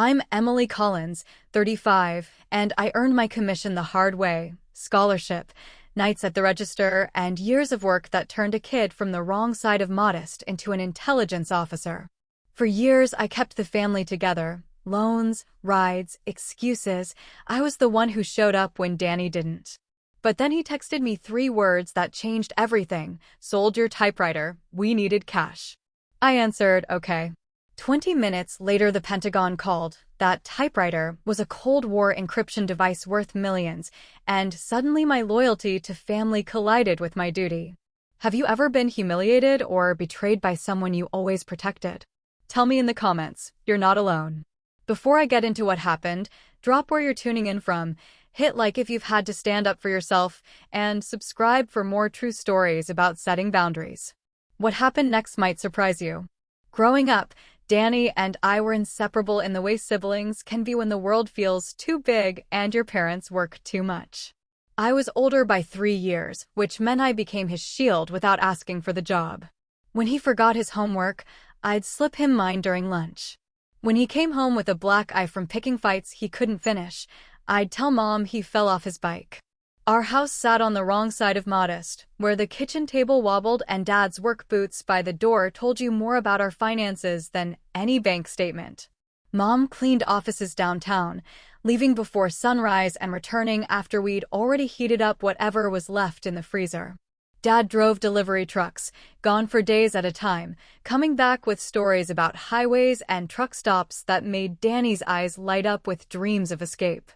I'm Emily Collins, 35, and I earned my commission the hard way. Scholarship, nights at the register, and years of work that turned a kid from the wrong side of modest into an intelligence officer. For years, I kept the family together. Loans, rides, excuses. I was the one who showed up when Danny didn't. But then he texted me 3 words that changed everything. Sold your typewriter. We needed cash. I answered, okay. 20 minutes later, the Pentagon called. That typewriter was a Cold War encryption device worth millions, and suddenly my loyalty to family collided with my duty. Have you ever been humiliated or betrayed by someone you always protected? Tell me in the comments. You're not alone. Before I get into what happened, drop where you're tuning in from, hit like if you've had to stand up for yourself, and subscribe for more true stories about setting boundaries. What happened next might surprise you. Growing up, Danny and I were inseparable in the way siblings can be when the world feels too big and your parents work too much. I was older by 3 years, which meant I became his shield without asking for the job. When he forgot his homework, I'd slip him mine during lunch. When he came home with a black eye from picking fights he couldn't finish, I'd tell Mom he fell off his bike. Our house sat on the wrong side of modest, where the kitchen table wobbled and Dad's work boots by the door told you more about our finances than any bank statement. Mom cleaned offices downtown, leaving before sunrise and returning after we'd already heated up whatever was left in the freezer. Dad drove delivery trucks, gone for days at a time, coming back with stories about highways and truck stops that made Danny's eyes light up with dreams of escape.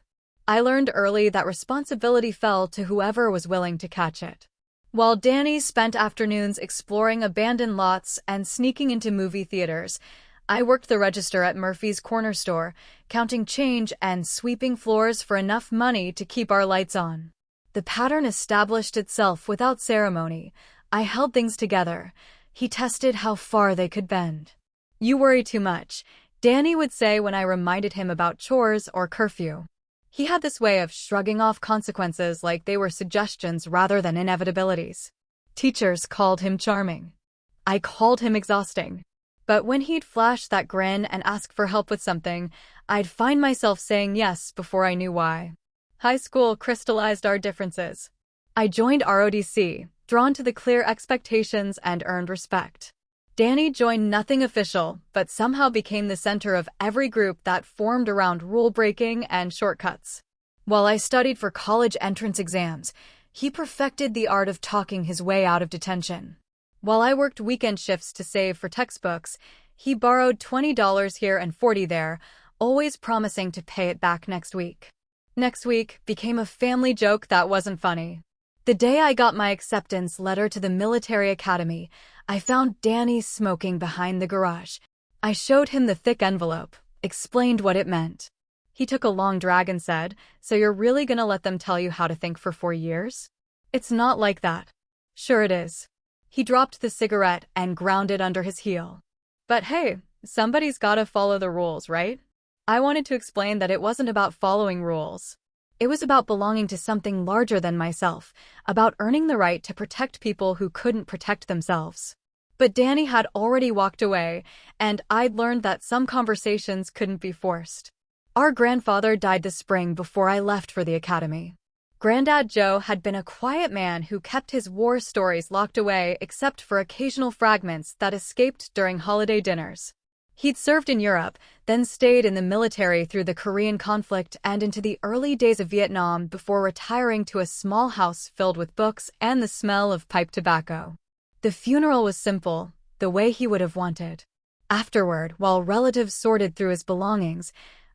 I learned early that responsibility fell to whoever was willing to catch it. While Danny spent afternoons exploring abandoned lots and sneaking into movie theaters, I worked the register at Murphy's Corner Store, counting change and sweeping floors for enough money to keep our lights on. The pattern established itself without ceremony. I held things together. He tested how far they could bend. "You worry too much," Danny would say when I reminded him about chores or curfew. He had this way of shrugging off consequences like they were suggestions rather than inevitabilities. Teachers called him charming. I called him exhausting. But when he'd flash that grin and ask for help with something, I'd find myself saying yes before I knew why. High school crystallized our differences. I joined ROTC, drawn to the clear expectations and earned respect. Danny joined nothing official, but somehow became the center of every group that formed around rule-breaking and shortcuts. While I studied for college entrance exams, he perfected the art of talking his way out of detention. While I worked weekend shifts to save for textbooks, he borrowed $20 here and $40 there, always promising to pay it back next week. Next week became a family joke that wasn't funny. The day I got my acceptance letter to the military academy, I found Danny smoking behind the garage. I showed him the thick envelope, explained what it meant. He took a long drag and said, "So you're really gonna let them tell you how to think for 4 years? It's not like that." "Sure it is." He dropped the cigarette and ground it under his heel. "But hey, somebody's gotta follow the rules, right?" I wanted to explain that it wasn't about following rules. It was about belonging to something larger than myself, about earning the right to protect people who couldn't protect themselves. But Danny had already walked away, and I'd learned that some conversations couldn't be forced. Our grandfather died the spring before I left for the academy. Granddad Joe had been a quiet man who kept his war stories locked away except for occasional fragments that escaped during holiday dinners. He'd served in Europe, then stayed in the military through the Korean conflict and into the early days of Vietnam before retiring to a small house filled with books and the smell of pipe tobacco. The funeral was simple, the way he would have wanted. Afterward, while relatives sorted through his belongings,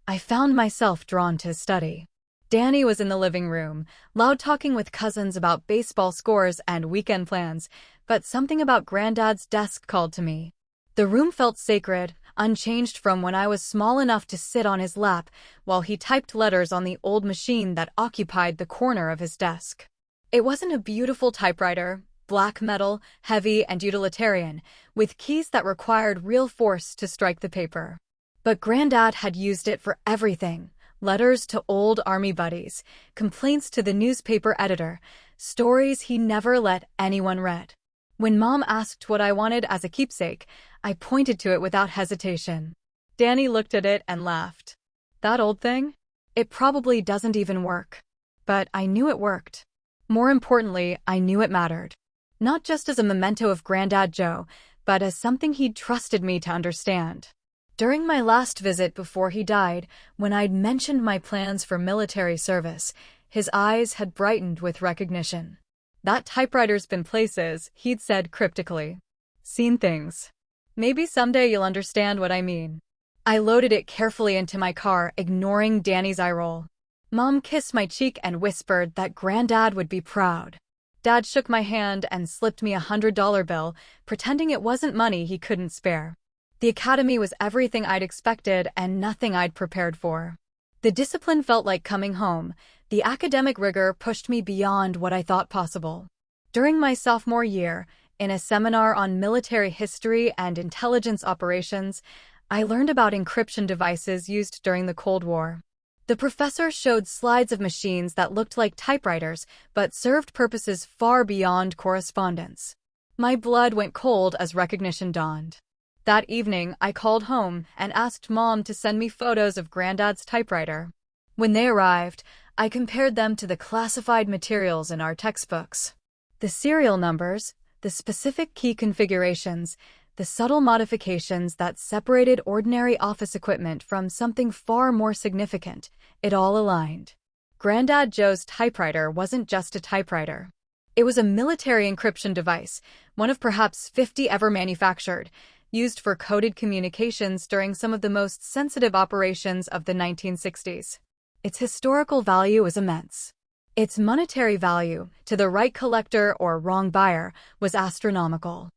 I found myself drawn to his study. Danny was in the living room, loud-talking with cousins about baseball scores and weekend plans, but something about Granddad's desk called to me. The room felt sacred, unchanged from when I was small enough to sit on his lap while he typed letters on the old machine that occupied the corner of his desk. It wasn't a beautiful typewriter, black metal, heavy and utilitarian, with keys that required real force to strike the paper. But Granddad had used it for everything: letters to old army buddies, complaints to the newspaper editor, stories he never let anyone read. When Mom asked what I wanted as a keepsake, I pointed to it without hesitation. Danny looked at it and laughed. That old thing? It probably doesn't even work. But I knew it worked. More importantly, I knew it mattered. Not just as a memento of Granddad Joe, but as something he'd trusted me to understand. During my last visit before he died, when I'd mentioned my plans for military service, his eyes had brightened with recognition. "That typewriter's been places," he'd said cryptically. "Seen things. Maybe someday you'll understand what I mean." I loaded it carefully into my car, ignoring Danny's eye roll. Mom kissed my cheek and whispered that Granddad would be proud. Dad shook my hand and slipped me $100 bill, pretending it wasn't money he couldn't spare. The academy was everything I'd expected and nothing I'd prepared for. The discipline felt like coming home. The academic rigor pushed me beyond what I thought possible. During my sophomore year, in a seminar on military history and intelligence operations, I learned about encryption devices used during the Cold War. The professor showed slides of machines that looked like typewriters, but served purposes far beyond correspondence. My blood went cold as recognition dawned. That evening, I called home and asked Mom to send me photos of Granddad's typewriter. When they arrived, I compared them to the classified materials in our textbooks. The serial numbers, the specific key configurations, the subtle modifications that separated ordinary office equipment from something far more significant, it all aligned. Granddad Joe's typewriter wasn't just a typewriter. It was a military encryption device, one of perhaps 50 ever manufactured, used for coded communications during some of the most sensitive operations of the 1960s. Its historical value is immense. Its monetary value, to the right collector or wrong buyer, was astronomical.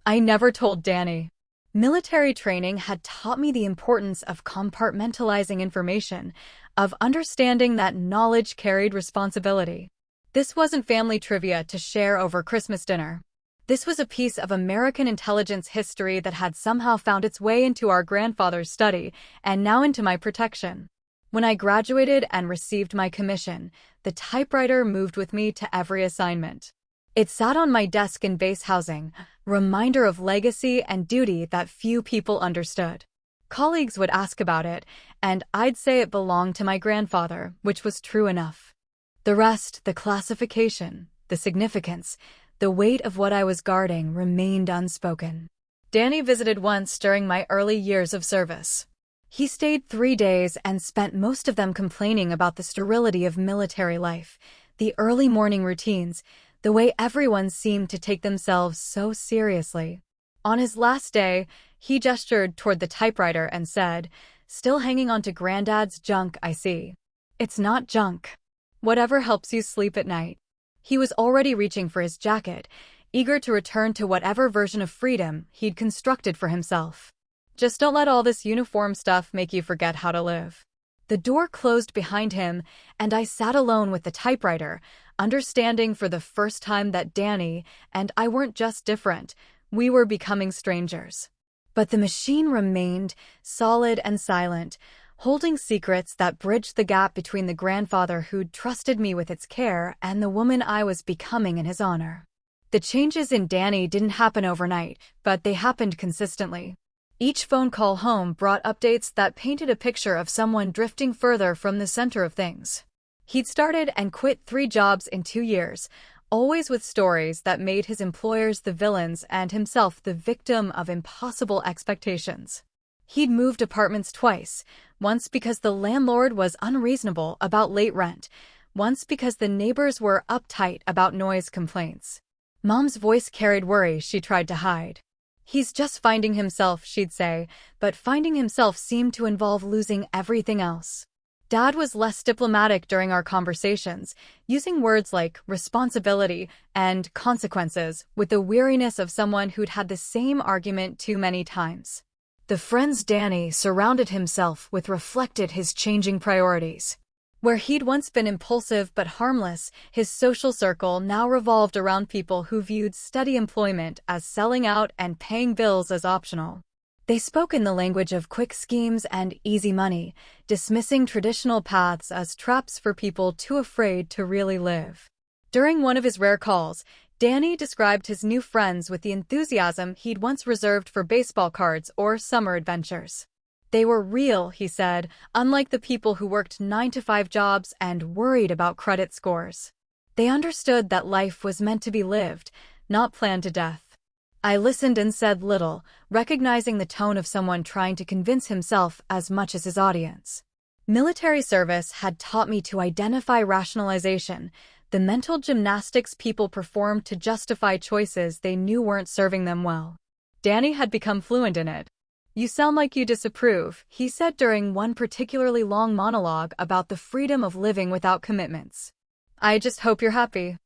I never told Danny. Military training had taught me the importance of compartmentalizing information, of understanding that knowledge carried responsibility. This wasn't family trivia to share over Christmas dinner. This was a piece of American intelligence history that had somehow found its way into our grandfather's study and now into my protection. When I graduated and received my commission, the typewriter moved with me to every assignment. It sat on my desk in base housing, a reminder of legacy and duty that few people understood. Colleagues would ask about it, and I'd say it belonged to my grandfather, which was true enough. The rest, the classification, the significance, the weight of what I was guarding remained unspoken. Danny visited once during my early years of service. He stayed 3 days and spent most of them complaining about the sterility of military life, the early morning routines, the way everyone seemed to take themselves so seriously. On his last day, he gestured toward the typewriter and said, "Still hanging on to Granddad's junk, I see." "It's not junk. Whatever helps you sleep at night." He was already reaching for his jacket, eager to return to whatever version of freedom he'd constructed for himself. "Just don't let all this uniform stuff make you forget how to live." The door closed behind him, and I sat alone with the typewriter, understanding for the first time that Danny and I weren't just different, we were becoming strangers. But the machine remained, solid and silent, holding secrets that bridged the gap between the grandfather who'd trusted me with its care and the woman I was becoming in his honor. The changes in Danny didn't happen overnight, but they happened consistently. Each phone call home brought updates that painted a picture of someone drifting further from the center of things. He'd started and quit 3 jobs in 2 years, always with stories that made his employers the villains and himself the victim of impossible expectations. He'd moved apartments twice, once because the landlord was unreasonable about late rent, once because the neighbors were uptight about noise complaints. Mom's voice carried worry she tried to hide. "He's just finding himself," she'd say, but finding himself seemed to involve losing everything else. Dad was less diplomatic during our conversations, using words like responsibility and consequences with the weariness of someone who'd had the same argument too many times. The friends Danny surrounded himself with reflected his changing priorities. Where he'd once been impulsive but harmless, his social circle now revolved around people who viewed steady employment as selling out and paying bills as optional. They spoke in the language of quick schemes and easy money, dismissing traditional paths as traps for people too afraid to really live. During one of his rare calls, Danny described his new friends with the enthusiasm he'd once reserved for baseball cards or summer adventures. They were real, he said, unlike the people who worked 9-to-5 jobs and worried about credit scores. They understood that life was meant to be lived, not planned to death. I listened and said little, recognizing the tone of someone trying to convince himself as much as his audience. Military service had taught me to identify rationalization, the mental gymnastics people performed to justify choices they knew weren't serving them well. Danny had become fluent in it. "You sound like you disapprove," he said during one particularly long monologue about the freedom of living without commitments. "I just hope you're happy."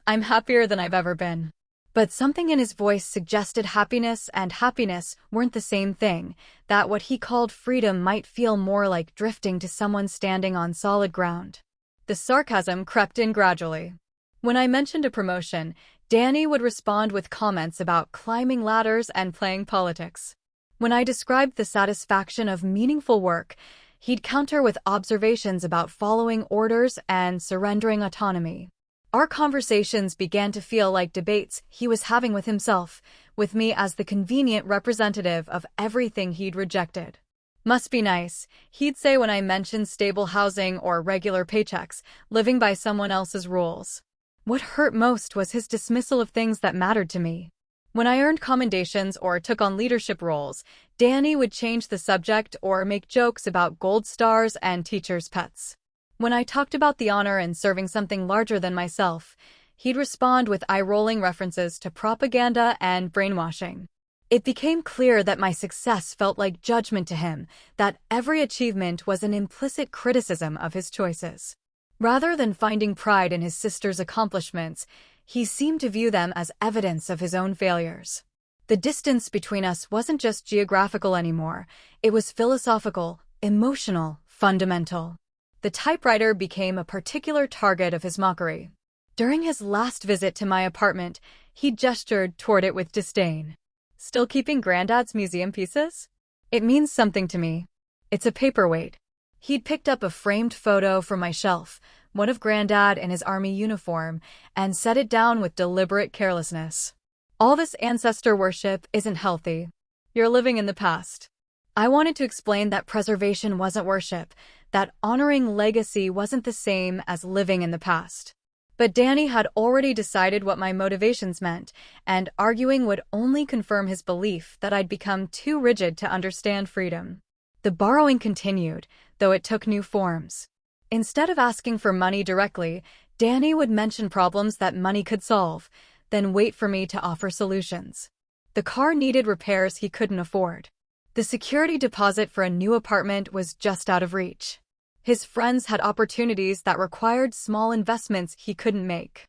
"I'm happier than I've ever been." But something in his voice suggested happiness and happiness weren't the same thing, that what he called freedom might feel more like drifting to someone standing on solid ground. The sarcasm crept in gradually. When I mentioned a promotion, Danny would respond with comments about climbing ladders and playing politics. When I described the satisfaction of meaningful work, he'd counter with observations about following orders and surrendering autonomy. Our conversations began to feel like debates he was having with himself, with me as the convenient representative of everything he'd rejected. "Must be nice," he'd say when I mentioned stable housing or regular paychecks, living by someone else's rules. What hurt most was his dismissal of things that mattered to me. When I earned commendations or took on leadership roles, Danny would change the subject or make jokes about gold stars and teachers' pets. When I talked about the honor and serving something larger than myself, he'd respond with eye-rolling references to propaganda and brainwashing. It became clear that my success felt like judgment to him, that every achievement was an implicit criticism of his choices. Rather than finding pride in his sister's accomplishments, he seemed to view them as evidence of his own failures. The distance between us wasn't just geographical anymore, it was philosophical, emotional, fundamental. The typewriter became a particular target of his mockery. During his last visit to my apartment, he gestured toward it with disdain. "Still keeping Granddad's museum pieces? It means something to me. It's a paperweight." He'd picked up a framed photo from my shelf, one of Granddad in his army uniform, and set it down with deliberate carelessness. "All this ancestor worship isn't healthy. You're living in the past." I wanted to explain that preservation wasn't worship, that honoring legacy wasn't the same as living in the past. But Danny had already decided what my motivations meant, and arguing would only confirm his belief that I'd become too rigid to understand freedom. The borrowing continued, though it took new forms. Instead of asking for money directly, Danny would mention problems that money could solve, then wait for me to offer solutions. The car needed repairs he couldn't afford. The security deposit for a new apartment was just out of reach. His friends had opportunities that required small investments he couldn't make.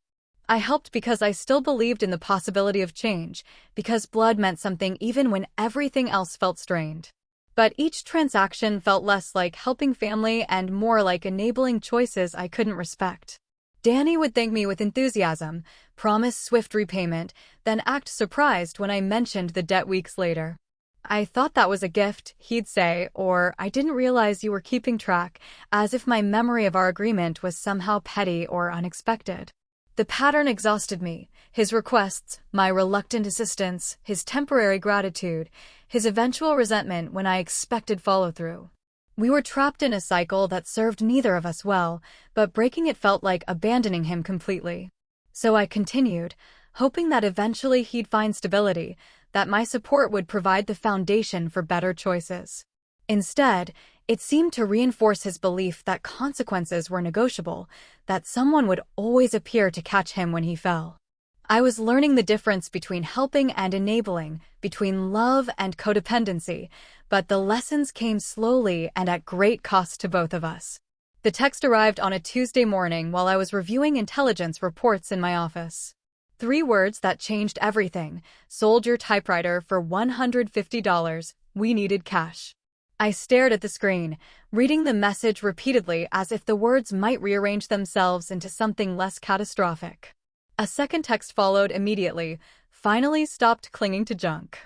I helped because I still believed in the possibility of change, because blood meant something even when everything else felt strained. But each transaction felt less like helping family and more like enabling choices I couldn't respect. Danny would thank me with enthusiasm, promise swift repayment, then act surprised when I mentioned the debt weeks later. "I thought that was a gift," he'd say, or "I didn't realize you were keeping track," as if my memory of our agreement was somehow petty or unexpected. The pattern exhausted me. His requests, my reluctant assistance, his temporary gratitude, his eventual resentment when I expected follow-through. We were trapped in a cycle that served neither of us well, but breaking it felt like abandoning him completely. So I continued, hoping that eventually he'd find stability, that my support would provide the foundation for better choices. Instead, it seemed to reinforce his belief that consequences were negotiable, that someone would always appear to catch him when he fell. I was learning the difference between helping and enabling, between love and codependency, but the lessons came slowly and at great cost to both of us. The text arrived on a Tuesday morning while I was reviewing intelligence reports in my office. 3 words that changed everything: sold your typewriter for $150. We needed cash. I stared at the screen, reading the message repeatedly as if the words might rearrange themselves into something less catastrophic. A second text followed immediately: finally stopped clinging to junk.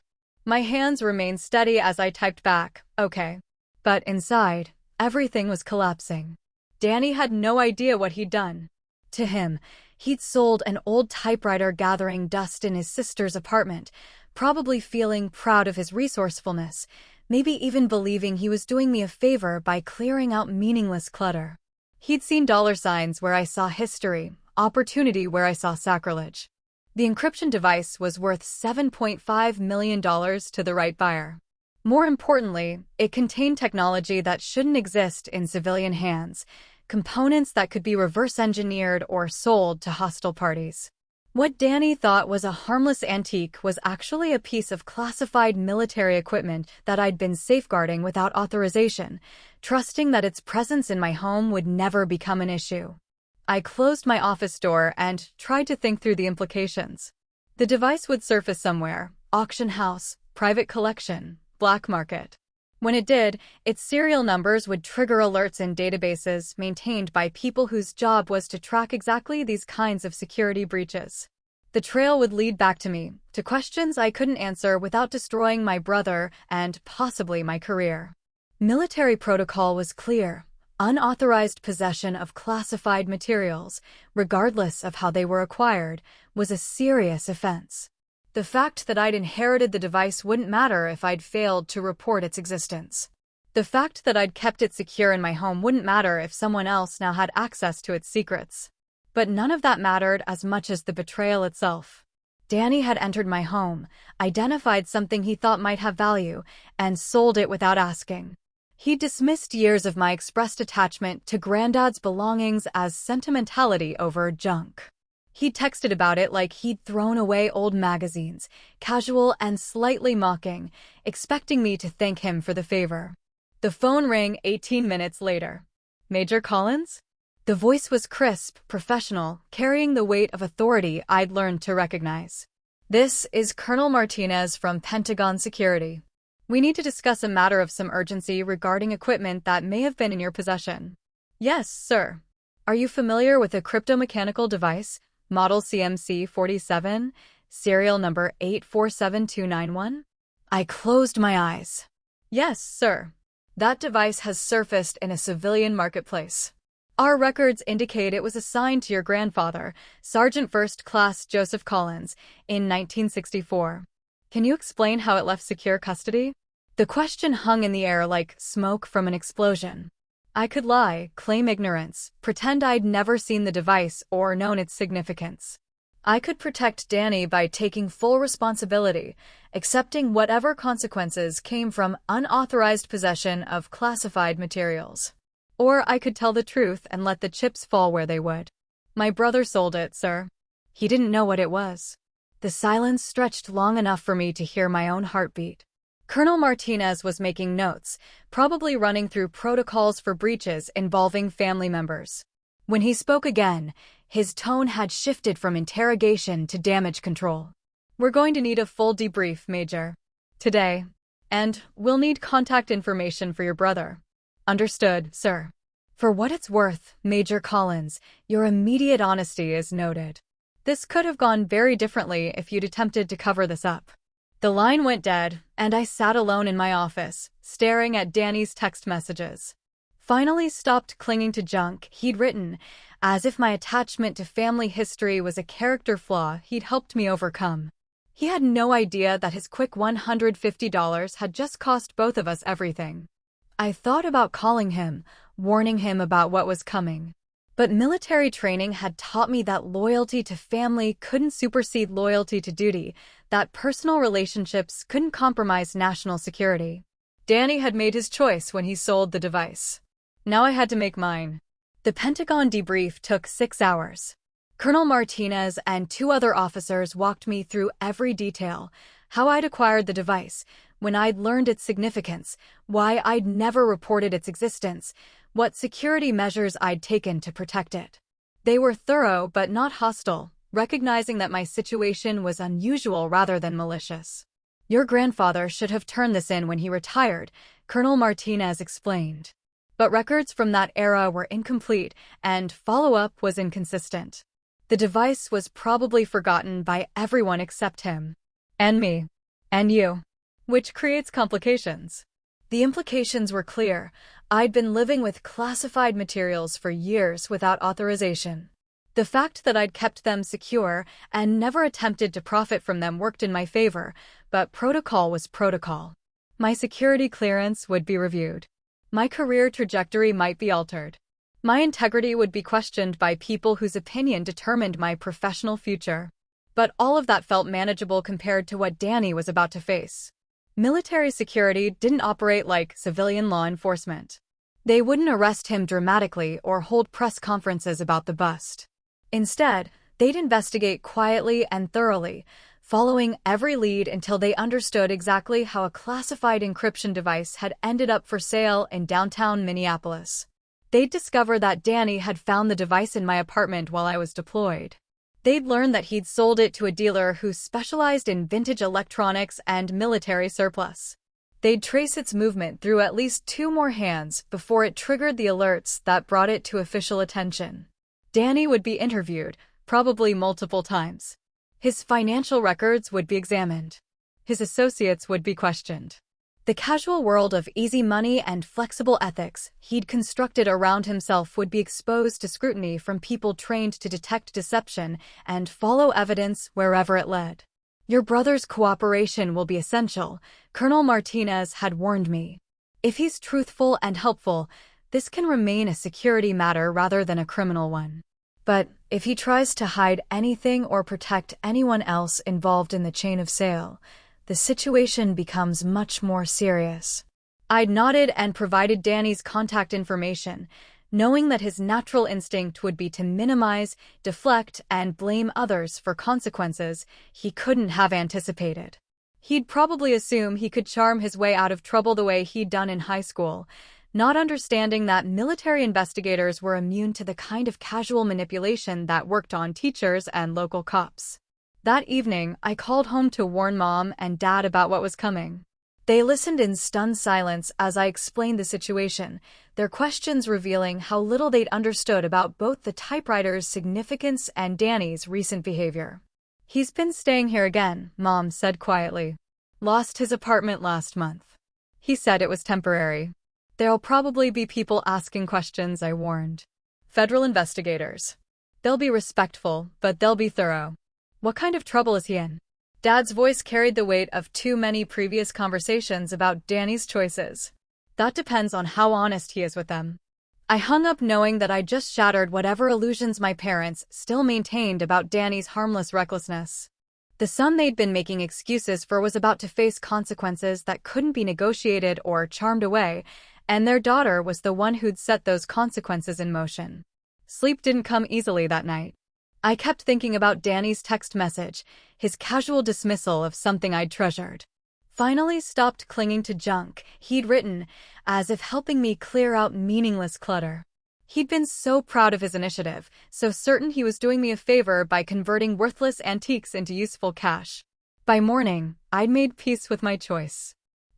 My hands remained steady as I typed back, "Okay." But inside, everything was collapsing. Danny had no idea what he'd done. To him, he'd sold an old typewriter gathering dust in his sister's apartment, probably feeling proud of his resourcefulness, maybe even believing he was doing me a favor by clearing out meaningless clutter. He'd seen dollar signs where I saw history, opportunity where I saw sacrilege. The encryption device was worth $7.5 million to the right buyer. More importantly, it contained technology that shouldn't exist in civilian hands, components that could be reverse-engineered or sold to hostile parties. What Danny thought was a harmless antique was actually a piece of classified military equipment that I'd been safeguarding without authorization, trusting that its presence in my home would never become an issue. I closed my office door and tried to think through the implications. The device would surface somewhere: auction house, private collection, black market. When it did, its serial numbers would trigger alerts in databases maintained by people whose job was to track exactly these kinds of security breaches. The trail would lead back to me, to questions I couldn't answer without destroying my brother and possibly my career. Military protocol was clear: unauthorized possession of classified materials, regardless of how they were acquired, was a serious offense. The fact that I'd inherited the device wouldn't matter if I'd failed to report its existence. The fact that I'd kept it secure in my home wouldn't matter if someone else now had access to its secrets. But none of that mattered as much as the betrayal itself. Danny had entered my home, identified something he thought might have value, and sold it without asking. He dismissed years of my expressed attachment to Granddad's belongings as sentimentality over junk. He texted about it like he'd thrown away old magazines, casual and slightly mocking, expecting me to thank him for the favor. The phone rang 18 minutes later. "Major Collins?" The voice was crisp, professional, carrying the weight of authority I'd learned to recognize. "This is Colonel Martinez from Pentagon Security. We need to discuss a matter of some urgency regarding equipment that may have been in your possession." "Yes, sir. Are you familiar with a cryptomechanical device, model CMC-47, serial number 847291? I closed my eyes. "Yes, sir. That device has surfaced in a civilian marketplace. Our records indicate it was assigned to your grandfather, Sergeant First Class Joseph Collins, in 1964. Can you explain how it left secure custody?" The question hung in the air like smoke from an explosion. I could lie, claim ignorance, pretend I'd never seen the device or known its significance. I could protect Danny by taking full responsibility, accepting whatever consequences came from unauthorized possession of classified materials. Or I could tell the truth and let the chips fall where they would. "My brother sold it, sir. He didn't know what it was." The silence stretched long enough for me to hear my own heartbeat. Colonel Martinez was making notes, probably running through protocols for breaches involving family members. When he spoke again, his tone had shifted from interrogation to damage control. "We're going to need a full debrief, Major. Today. And we'll need contact information for your brother." "Understood, sir." For what it's worth, Major Collins, your immediate honesty is noted. This could have gone very differently if you'd attempted to cover this up. The line went dead, and I sat alone in my office, staring at Danny's text messages. Finally stopped clinging to junk he'd written, as if my attachment to family history was a character flaw he'd helped me overcome. He had no idea that his quick $150 had just cost both of us everything. I thought about calling him, warning him about what was coming. But military training had taught me that loyalty to family couldn't supersede loyalty to duty, that personal relationships couldn't compromise national security. Danny had made his choice when he sold the device. Now I had to make mine. The Pentagon debrief took 6 hours. Colonel Martinez and 2 other officers walked me through every detail: how I'd acquired the device, when I'd learned its significance, why I'd never reported its existence, what security measures I'd taken to protect it. They were thorough but not hostile, recognizing that my situation was unusual rather than malicious. "Your grandfather should have turned this in when he retired," Colonel Martinez explained. But records from that era were incomplete, and follow-up was inconsistent. The device was probably forgotten by everyone except him. And me. And you. Which creates complications. The implications were clear. I'd been living with classified materials for years without authorization. The fact that I'd kept them secure and never attempted to profit from them worked in my favor, but protocol was protocol. My security clearance would be reviewed. My career trajectory might be altered. My integrity would be questioned by people whose opinion determined my professional future. But all of that felt manageable compared to what Danny was about to face. Military security didn't operate like civilian law enforcement. They wouldn't arrest him dramatically or hold press conferences about the bust. Instead, they'd investigate quietly and thoroughly, following every lead until they understood exactly how a classified encryption device had ended up for sale in downtown Minneapolis. They'd discover that Danny had found the device in my apartment while I was deployed. They'd learn that he'd sold it to a dealer who specialized in vintage electronics and military surplus. They'd trace its movement through at least 2 more hands before it triggered the alerts that brought it to official attention. Danny would be interviewed, probably multiple times. His financial records would be examined. His associates would be questioned. The casual world of easy money and flexible ethics he'd constructed around himself would be exposed to scrutiny from people trained to detect deception and follow evidence wherever it led. Your brother's cooperation will be essential, Colonel Martinez had warned me. If he's truthful and helpful, this can remain a security matter rather than a criminal one. But if he tries to hide anything or protect anyone else involved in the chain of sale, the situation becomes much more serious. I'd nodded and provided Danny's contact information, knowing that his natural instinct would be to minimize, deflect, and blame others for consequences he couldn't have anticipated. He'd probably assume he could charm his way out of trouble the way he'd done in high school, not understanding that military investigators were immune to the kind of casual manipulation that worked on teachers and local cops. That evening, I called home to warn Mom and Dad about what was coming. They listened in stunned silence as I explained the situation, their questions revealing how little they'd understood about both the typewriter's significance and Danny's recent behavior. "He's been staying here again," Mom said quietly. "Lost his apartment last month. He said it was temporary." "There'll probably be people asking questions," I warned. "Federal investigators. They'll be respectful, but they'll be thorough." "What kind of trouble is he in?" Dad's voice carried the weight of too many previous conversations about Danny's choices. "That depends on how honest he is with them." I hung up knowing that I just shattered whatever illusions my parents still maintained about Danny's harmless recklessness. The son they'd been making excuses for was about to face consequences that couldn't be negotiated or charmed away, and their daughter was the one who'd set those consequences in motion. Sleep didn't come easily that night. I kept thinking about Danny's text message, his casual dismissal of something I'd treasured. "Finally stopped clinging to junk," he'd written, as if helping me clear out meaningless clutter. He'd been so proud of his initiative, so certain he was doing me a favor by converting worthless antiques into useful cash. By morning, I'd made peace with my choice.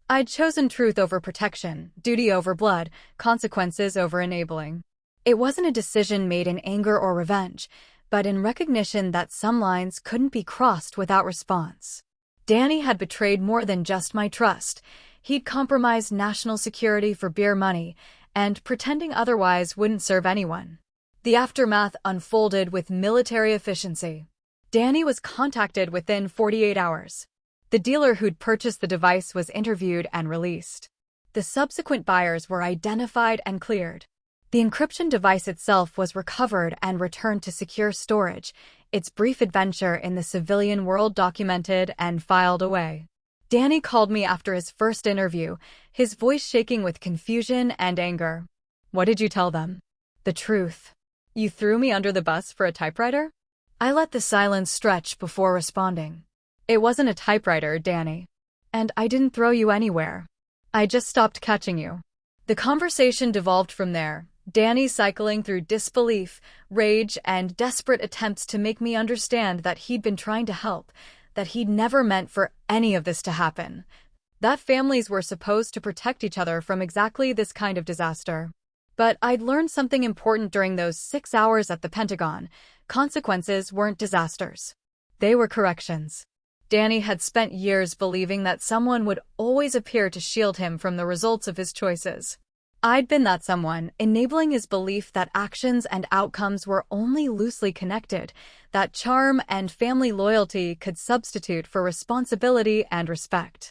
I'd chosen truth over protection, duty over blood, consequences over enabling. It wasn't a decision made in anger or revenge, but in recognition that some lines couldn't be crossed without response. Danny had betrayed more than just my trust. He'd compromised national security for beer money, and pretending otherwise wouldn't serve anyone. The aftermath unfolded with military efficiency. Danny was contacted within 48 hours. The dealer who'd purchased the device was interviewed and released. The subsequent buyers were identified and cleared. The encryption device itself was recovered and returned to secure storage, its brief adventure in the civilian world documented and filed away. Danny called me after his first interview, his voice shaking with confusion and anger. "What did you tell them?" "The truth." "You threw me under the bus for a typewriter?" I let the silence stretch before responding. "It wasn't a typewriter, Danny. And I didn't throw you anywhere. I just stopped catching you." The conversation devolved from there, Danny cycling through disbelief, rage, and desperate attempts to make me understand that he'd been trying to help, that he'd never meant for any of this to happen, that families were supposed to protect each other from exactly this kind of disaster. But I'd learned something important during those 6 hours at the Pentagon. Consequences weren't disasters. They were corrections. Danny had spent years believing that someone would always appear to shield him from the results of his choices. I'd been that someone, enabling his belief that actions and outcomes were only loosely connected, that charm and family loyalty could substitute for responsibility and respect.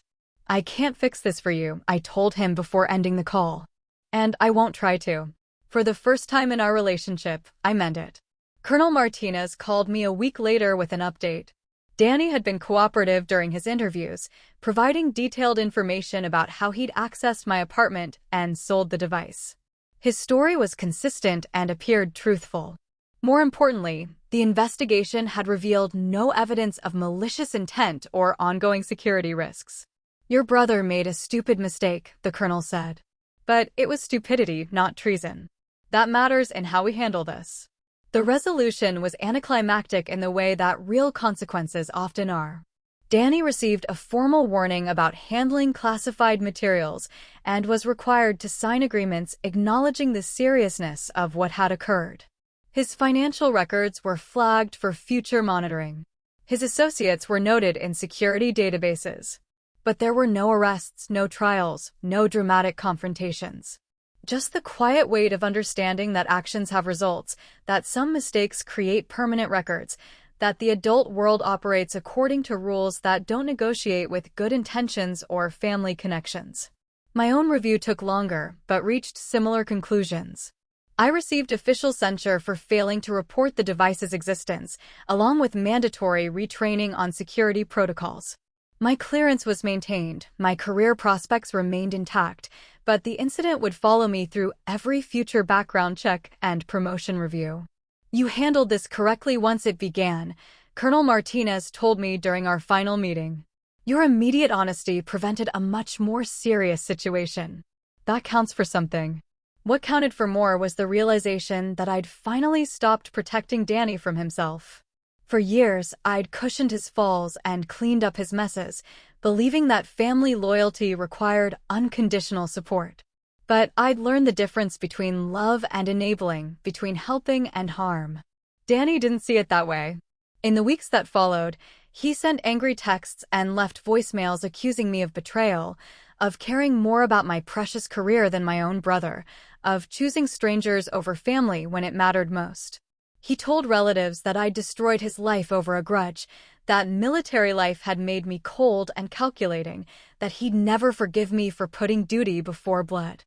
"I can't fix this for you," I told him before ending the call. "And I won't try to." For the first time in our relationship, I meant it. Colonel Martinez called me a week later with an update. Danny had been cooperative during his interviews, providing detailed information about how he'd accessed my apartment and sold the device. His story was consistent and appeared truthful. More importantly, the investigation had revealed no evidence of malicious intent or ongoing security risks. "Your brother made a stupid mistake," the colonel said. "But it was stupidity, not treason. That matters in how we handle this." The resolution was anticlimactic in the way that real consequences often are. Danny received a formal warning about handling classified materials and was required to sign agreements acknowledging the seriousness of what had occurred. His financial records were flagged for future monitoring. His associates were noted in security databases. But there were no arrests, no trials, no dramatic confrontations. Just the quiet weight of understanding that actions have results, that some mistakes create permanent records, that the adult world operates according to rules that don't negotiate with good intentions or family connections. My own review took longer, but reached similar conclusions. I received official censure for failing to report the device's existence, along with mandatory retraining on security protocols. My clearance was maintained, my career prospects remained intact, but the incident would follow me through every future background check and promotion review. "You handled this correctly once it began," Colonel Martinez told me during our final meeting. "Your immediate honesty prevented a much more serious situation." That counts for something. What counted for more was the realization that I'd finally stopped protecting Danny from himself. For years, I'd cushioned his falls and cleaned up his messes, believing that family loyalty required unconditional support. But I'd learned the difference between love and enabling, between helping and harm. Danny didn't see it that way. In the weeks that followed, he sent angry texts and left voicemails accusing me of betrayal, of caring more about my precious career than my own brother, of choosing strangers over family when it mattered most. He told relatives that I'd destroyed his life over a grudge, that military life had made me cold and calculating, that he'd never forgive me for putting duty before blood.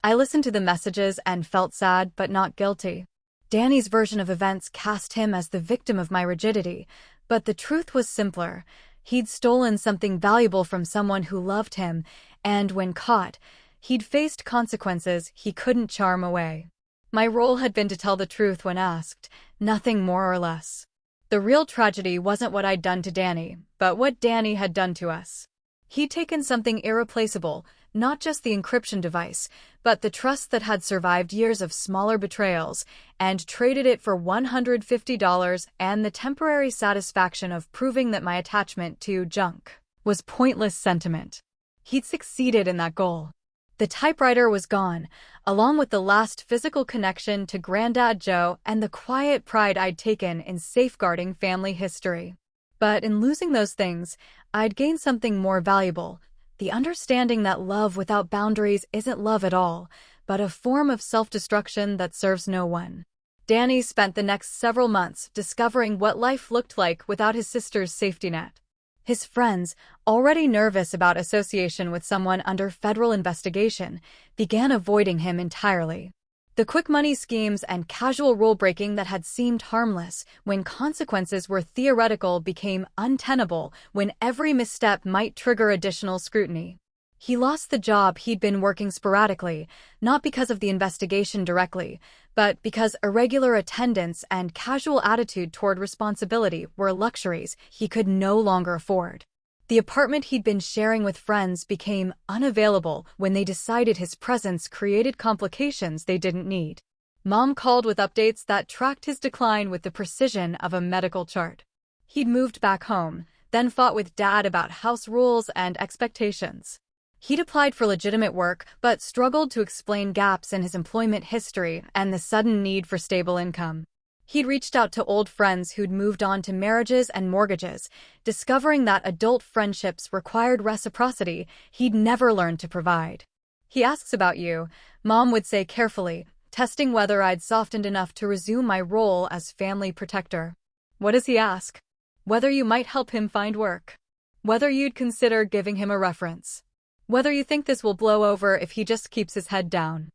I listened to the messages and felt sad but not guilty. Danny's version of events cast him as the victim of my rigidity, but the truth was simpler. He'd stolen something valuable from someone who loved him, and when caught, he'd faced consequences he couldn't charm away. My role had been to tell the truth when asked, nothing more or less. The real tragedy wasn't what I'd done to Danny, but what Danny had done to us. He'd taken something irreplaceable, not just the encryption device, but the trust that had survived years of smaller betrayals, and traded it for $150 and the temporary satisfaction of proving that my attachment to junk was pointless sentiment. He'd succeeded in that goal. The typewriter was gone, along with the last physical connection to Granddad Joe and the quiet pride I'd taken in safeguarding family history. But in losing those things, I'd gained something more valuable, the understanding that love without boundaries isn't love at all, but a form of self-destruction that serves no one. Danny spent the next several months discovering what life looked like without his sister's safety net. His friends, already nervous about association with someone under federal investigation, began avoiding him entirely. The quick money schemes and casual rule-breaking that had seemed harmless when consequences were theoretical became untenable when every misstep might trigger additional scrutiny. He lost the job he'd been working sporadically, not because of the investigation directly, but because irregular attendance and casual attitude toward responsibility were luxuries he could no longer afford. The apartment he'd been sharing with friends became unavailable when they decided his presence created complications they didn't need. Mom called with updates that tracked his decline with the precision of a medical chart. He'd moved back home, then fought with Dad about house rules and expectations. He'd applied for legitimate work, but struggled to explain gaps in his employment history and the sudden need for stable income. He'd reached out to old friends who'd moved on to marriages and mortgages, discovering that adult friendships required reciprocity he'd never learned to provide. "He asks about you," Mom would say carefully, testing whether I'd softened enough to resume my role as family protector. "What does he ask?" "Whether you might help him find work. Whether you'd consider giving him a reference." Whether you think this will blow over if he just keeps his head down.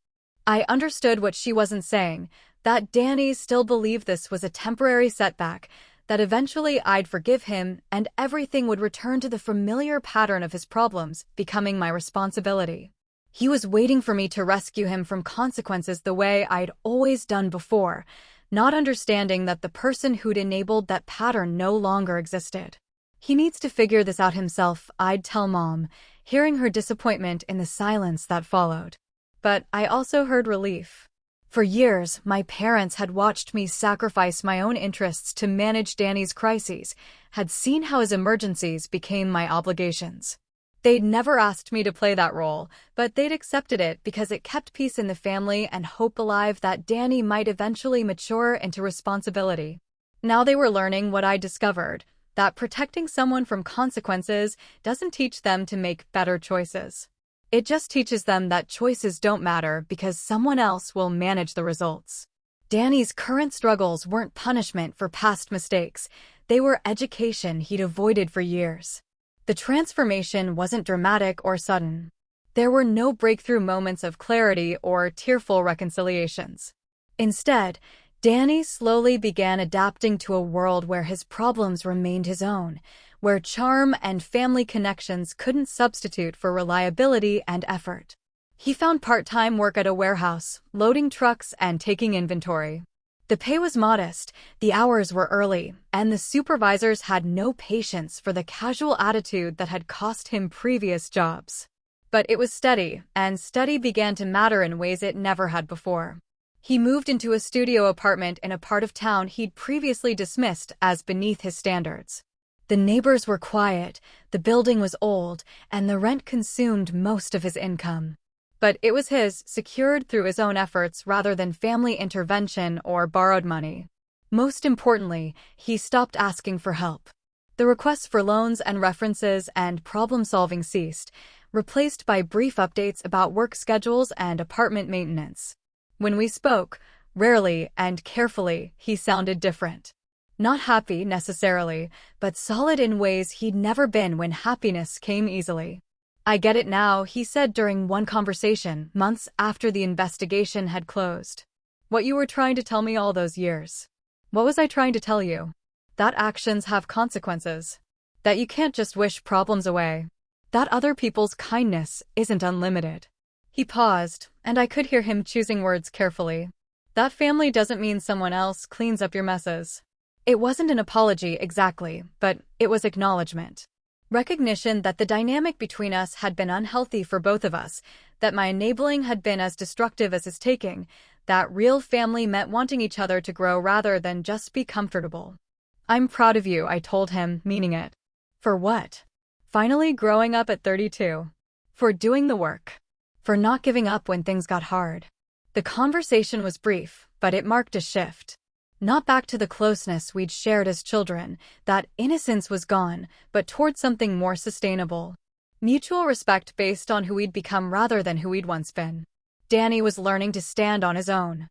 I understood what she wasn't saying, that Danny still believed this was a temporary setback, that eventually I'd forgive him and everything would return to the familiar pattern of his problems, becoming my responsibility. He was waiting for me to rescue him from consequences the way I'd always done before, not understanding that the person who'd enabled that pattern no longer existed. He needs to figure this out himself, I'd tell Mom, hearing her disappointment in the silence that followed. But I also heard relief. For years, my parents had watched me sacrifice my own interests to manage Danny's crises, had seen how his emergencies became my obligations. They'd never asked me to play that role, but they'd accepted it because it kept peace in the family and hope alive that Danny might eventually mature into responsibility. Now they were learning what I discovered, that protecting someone from consequences doesn't teach them to make better choices. It just teaches them that choices don't matter because someone else will manage the results. Danny's current struggles weren't punishment for past mistakes, they were education he'd avoided for years. The transformation wasn't dramatic or sudden. There were no breakthrough moments of clarity or tearful reconciliations. Instead, Danny slowly began adapting to a world where his problems remained his own, where charm and family connections couldn't substitute for reliability and effort. He found part-time work at a warehouse, loading trucks and taking inventory. The pay was modest, the hours were early, and the supervisors had no patience for the casual attitude that had cost him previous jobs. But it was steady, and steady began to matter in ways it never had before. He moved into a studio apartment in a part of town he'd previously dismissed as beneath his standards. The neighbors were quiet, the building was old, and the rent consumed most of his income. But it was his, secured through his own efforts rather than family intervention or borrowed money. Most importantly, he stopped asking for help. The requests for loans and references and problem-solving ceased, replaced by brief updates about work schedules and apartment maintenance. When we spoke, rarely and carefully, he sounded different. Not happy necessarily, but solid in ways he'd never been when happiness came easily. "I get it now," he said during one conversation, months after the investigation had closed. "What you were trying to tell me all those years. What was I trying to tell you? That actions have consequences. That you can't just wish problems away. That other people's kindness isn't unlimited." He paused, and I could hear him choosing words carefully. "That family doesn't mean someone else cleans up your messes." It wasn't an apology exactly, but it was acknowledgement. Recognition that the dynamic between us had been unhealthy for both of us, that my enabling had been as destructive as his taking, that real family meant wanting each other to grow rather than just be comfortable. "I'm proud of you," I told him, meaning it. For what? Finally growing up at 32. For doing the work. For not giving up when things got hard. The conversation was brief, but it marked a shift. Not back to the closeness we'd shared as children, that innocence was gone, but toward something more sustainable. Mutual respect based on who we'd become rather than who we'd once been. Danny was learning to stand on his own.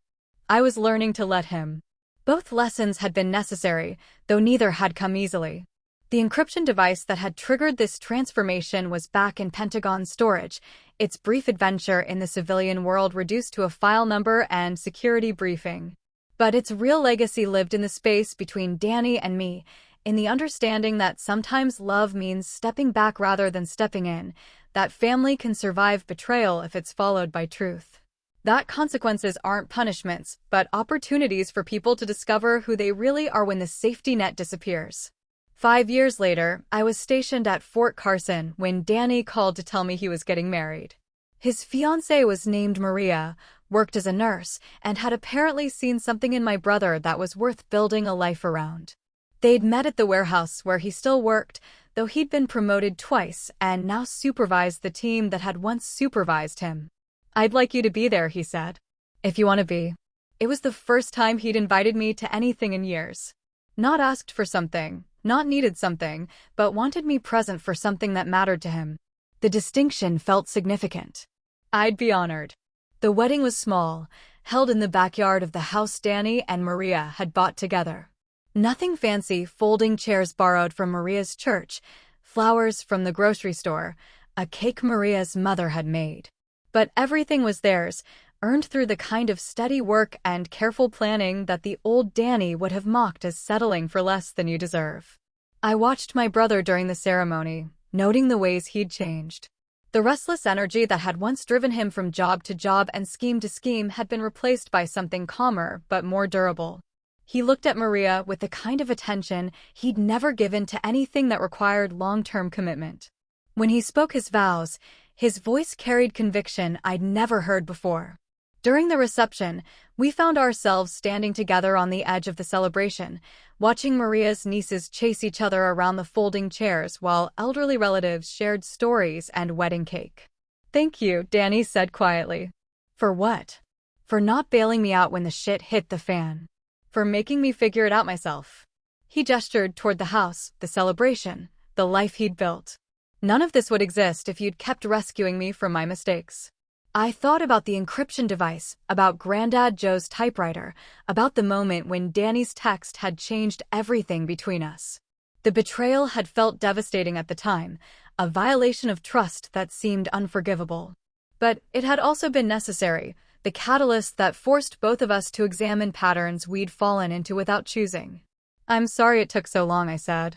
I was learning to let him. Both lessons had been necessary, though neither had come easily. The encryption device that had triggered this transformation was back in Pentagon storage, its brief adventure in the civilian world reduced to a file number and security briefing. But its real legacy lived in the space between Danny and me, in the understanding that sometimes love means stepping back rather than stepping in, that family can survive betrayal if it's followed by truth. That consequences aren't punishments, but opportunities for people to discover who they really are when the safety net disappears. 5 years later, I was stationed at Fort Carson when Danny called to tell me he was getting married. His fiancée was named Maria, worked as a nurse, and had apparently seen something in my brother that was worth building a life around. They'd met at the warehouse where he still worked, though he'd been promoted twice and now supervised the team that had once supervised him. "I'd like you to be there," he said. "If you want to be." It was the first time he'd invited me to anything in years. Not asked for something, not needed something, but wanted me present for something that mattered to him. The distinction felt significant. I'd be honored. The wedding was small, held in the backyard of the house Danny and Maria had bought together. Nothing fancy, folding chairs borrowed from Maria's church, flowers from the grocery store, a cake Maria's mother had made. But everything was theirs, earned through the kind of steady work and careful planning that the old Danny would have mocked as settling for less than you deserve. I watched my brother during the ceremony, noting the ways he'd changed. The restless energy that had once driven him from job to job and scheme to scheme had been replaced by something calmer but more durable. He looked at Maria with the kind of attention he'd never given to anything that required long-term commitment. When he spoke his vows, his voice carried conviction I'd never heard before. During the reception, we found ourselves standing together on the edge of the celebration, watching Maria's nieces chase each other around the folding chairs while elderly relatives shared stories and wedding cake. "Thank you," Danny said quietly. "For what?" "For not bailing me out when the shit hit the fan. For making me figure it out myself." He gestured toward the house, the celebration, the life he'd built. "None of this would exist if you'd kept rescuing me from my mistakes." I thought about the encryption device, about Granddad Joe's typewriter, about the moment when Danny's text had changed everything between us. The betrayal had felt devastating at the time, a violation of trust that seemed unforgivable. But it had also been necessary, the catalyst that forced both of us to examine patterns we'd fallen into without choosing. "I'm sorry it took so long," I said.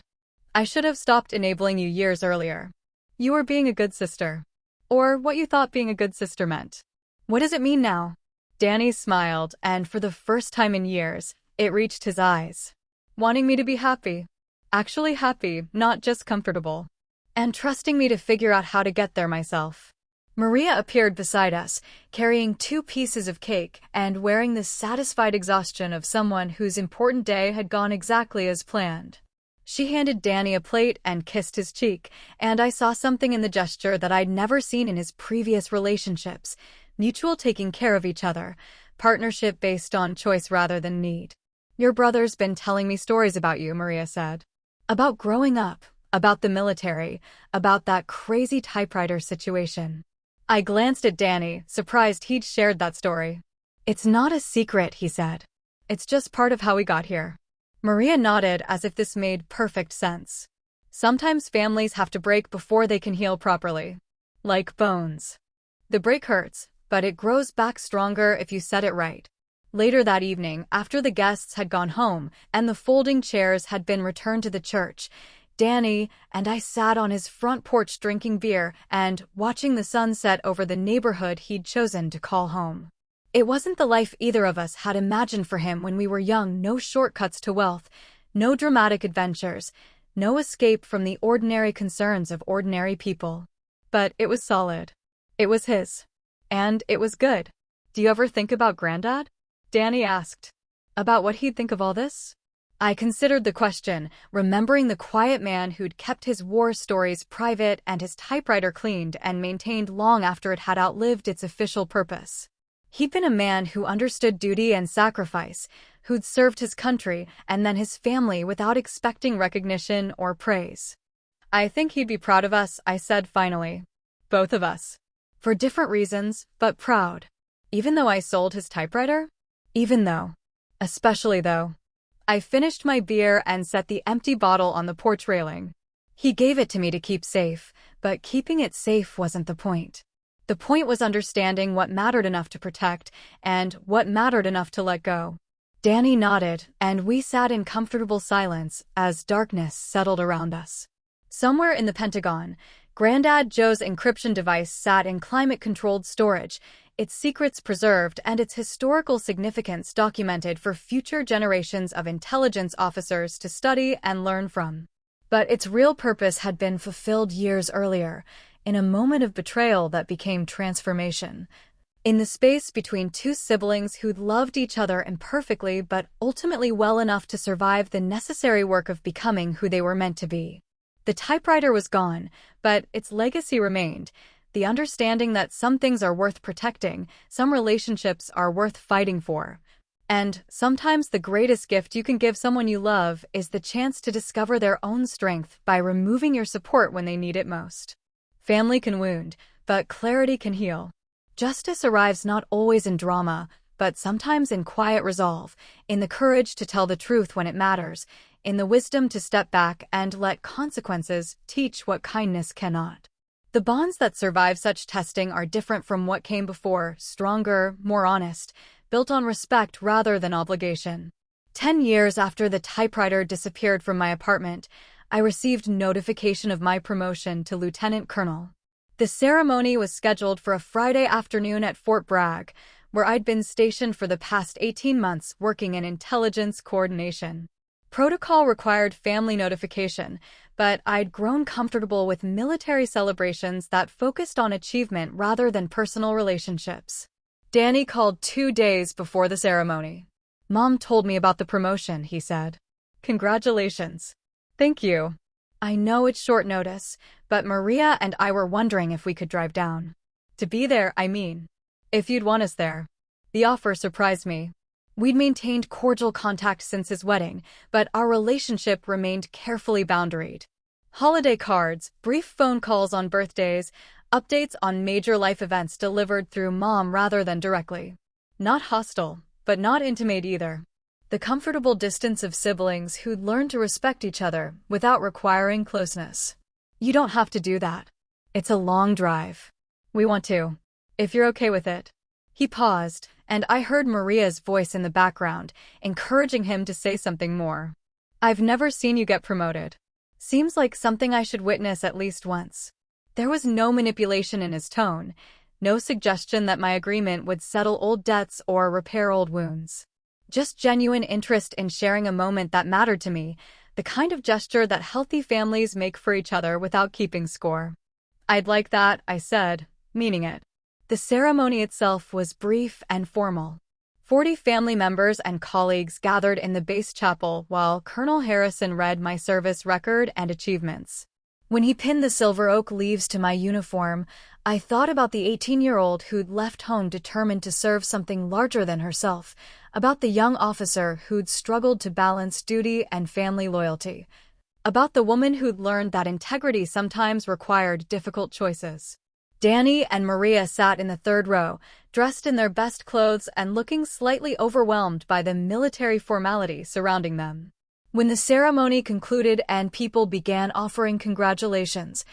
"I should have stopped enabling you years earlier. You were being a good sister. Or what you thought being a good sister meant." "What does it mean now?" Danny smiled, and for the first time in years, it reached his eyes. "Wanting me to be happy. Actually happy, not just comfortable. And trusting me to figure out how to get there myself." Maria appeared beside us, carrying 2 pieces of cake and wearing the satisfied exhaustion of someone whose important day had gone exactly as planned. She handed Danny a plate and kissed his cheek, and I saw something in the gesture that I'd never seen in his previous relationships: mutual taking care of each other, partnership based on choice rather than need. "Your brother's been telling me stories about you," Maria said. "About growing up, about the military, about that crazy typewriter situation." I glanced at Danny, surprised he'd shared that story. "It's not a secret," he said. "It's just part of how we got here." Maria nodded as if this made perfect sense. Sometimes families have to break before they can heal properly. Like bones. The break hurts, but it grows back stronger if you set it right. Later that evening, after the guests had gone home and the folding chairs had been returned to the church, Danny and I sat on his front porch drinking beer and watching the sun set over the neighborhood he'd chosen to call home. It wasn't the life either of us had imagined for him when we were young. No shortcuts to wealth, no dramatic adventures, no escape from the ordinary concerns of ordinary people. But it was solid. It was his. And it was good. "Do you ever think about Granddad?" Danny asked. "About what he'd think of all this?" I considered the question, remembering the quiet man who'd kept his war stories private and his typewriter cleaned and maintained long after it had outlived its official purpose. He'd been a man who understood duty and sacrifice, who'd served his country and then his family without expecting recognition or praise. "I think he'd be proud of us," I said finally. "Both of us. For different reasons, but proud." Even though I sold his typewriter? Even though. Especially though. I finished my beer and set the empty bottle on the porch railing. He gave it to me to keep safe, but keeping it safe wasn't the point. The point was understanding what mattered enough to protect and what mattered enough to let go. Danny nodded, and we sat in comfortable silence as darkness settled around us. Somewhere in the Pentagon, Granddad Joe's encryption device sat in climate-controlled storage, its secrets preserved and its historical significance documented for future generations of intelligence officers to study and learn from. But its real purpose had been fulfilled years earlier, in a moment of betrayal that became transformation. In the space between 2 siblings who'd loved each other imperfectly but ultimately well enough to survive the necessary work of becoming who they were meant to be. The typewriter was gone, but its legacy remained. The understanding that some things are worth protecting, some relationships are worth fighting for. And sometimes the greatest gift you can give someone you love is the chance to discover their own strength by removing your support when they need it most. Family can wound, but clarity can heal. Justice arrives not always in drama, but sometimes in quiet resolve, in the courage to tell the truth when it matters, in the wisdom to step back and let consequences teach what kindness cannot. The bonds that survive such testing are different from what came before, stronger, more honest, built on respect rather than obligation. 10 years after the typewriter disappeared from my apartment, I received notification of my promotion to lieutenant colonel. The ceremony was scheduled for a Friday afternoon at Fort Bragg, where I'd been stationed for the past 18 months working in intelligence coordination. Protocol required family notification, but I'd grown comfortable with military celebrations that focused on achievement rather than personal relationships. Danny called 2 days before the ceremony. "Mom told me about the promotion," he said. "Congratulations." "Thank you." "I know it's short notice, but Maria and I were wondering if we could drive down. To be there, I mean. If you'd want us there." The offer surprised me. We'd maintained cordial contact since his wedding, but our relationship remained carefully boundaried. Holiday cards, brief phone calls on birthdays, updates on major life events delivered through Mom rather than directly. Not hostile, but not intimate either. The comfortable distance of siblings who'd learned to respect each other without requiring closeness. You don't have to do that. It's a long drive. We want to, if you're okay with it. He paused, and I heard Maria's voice in the background, encouraging him to say something more. "I've never seen you get promoted. Seems like something I should witness at least once." There was no manipulation in his tone, no suggestion that my agreement would settle old debts or repair old wounds. Just genuine interest in sharing a moment that mattered to me, the kind of gesture that healthy families make for each other without keeping score. "I'd like that," I said, meaning it. The ceremony itself was brief and formal. 40 family members and colleagues gathered in the base chapel while Colonel Harrison read my service record and achievements. When he pinned the silver oak leaves to my uniform, I thought about the 18-year-old who'd left home determined to serve something larger than herself, about the young officer who'd struggled to balance duty and family loyalty, about the woman who'd learned that integrity sometimes required difficult choices. Danny and Maria sat in the third row, dressed in their best clothes and looking slightly overwhelmed by the military formality surrounding them. When the ceremony concluded and people began offering congratulations,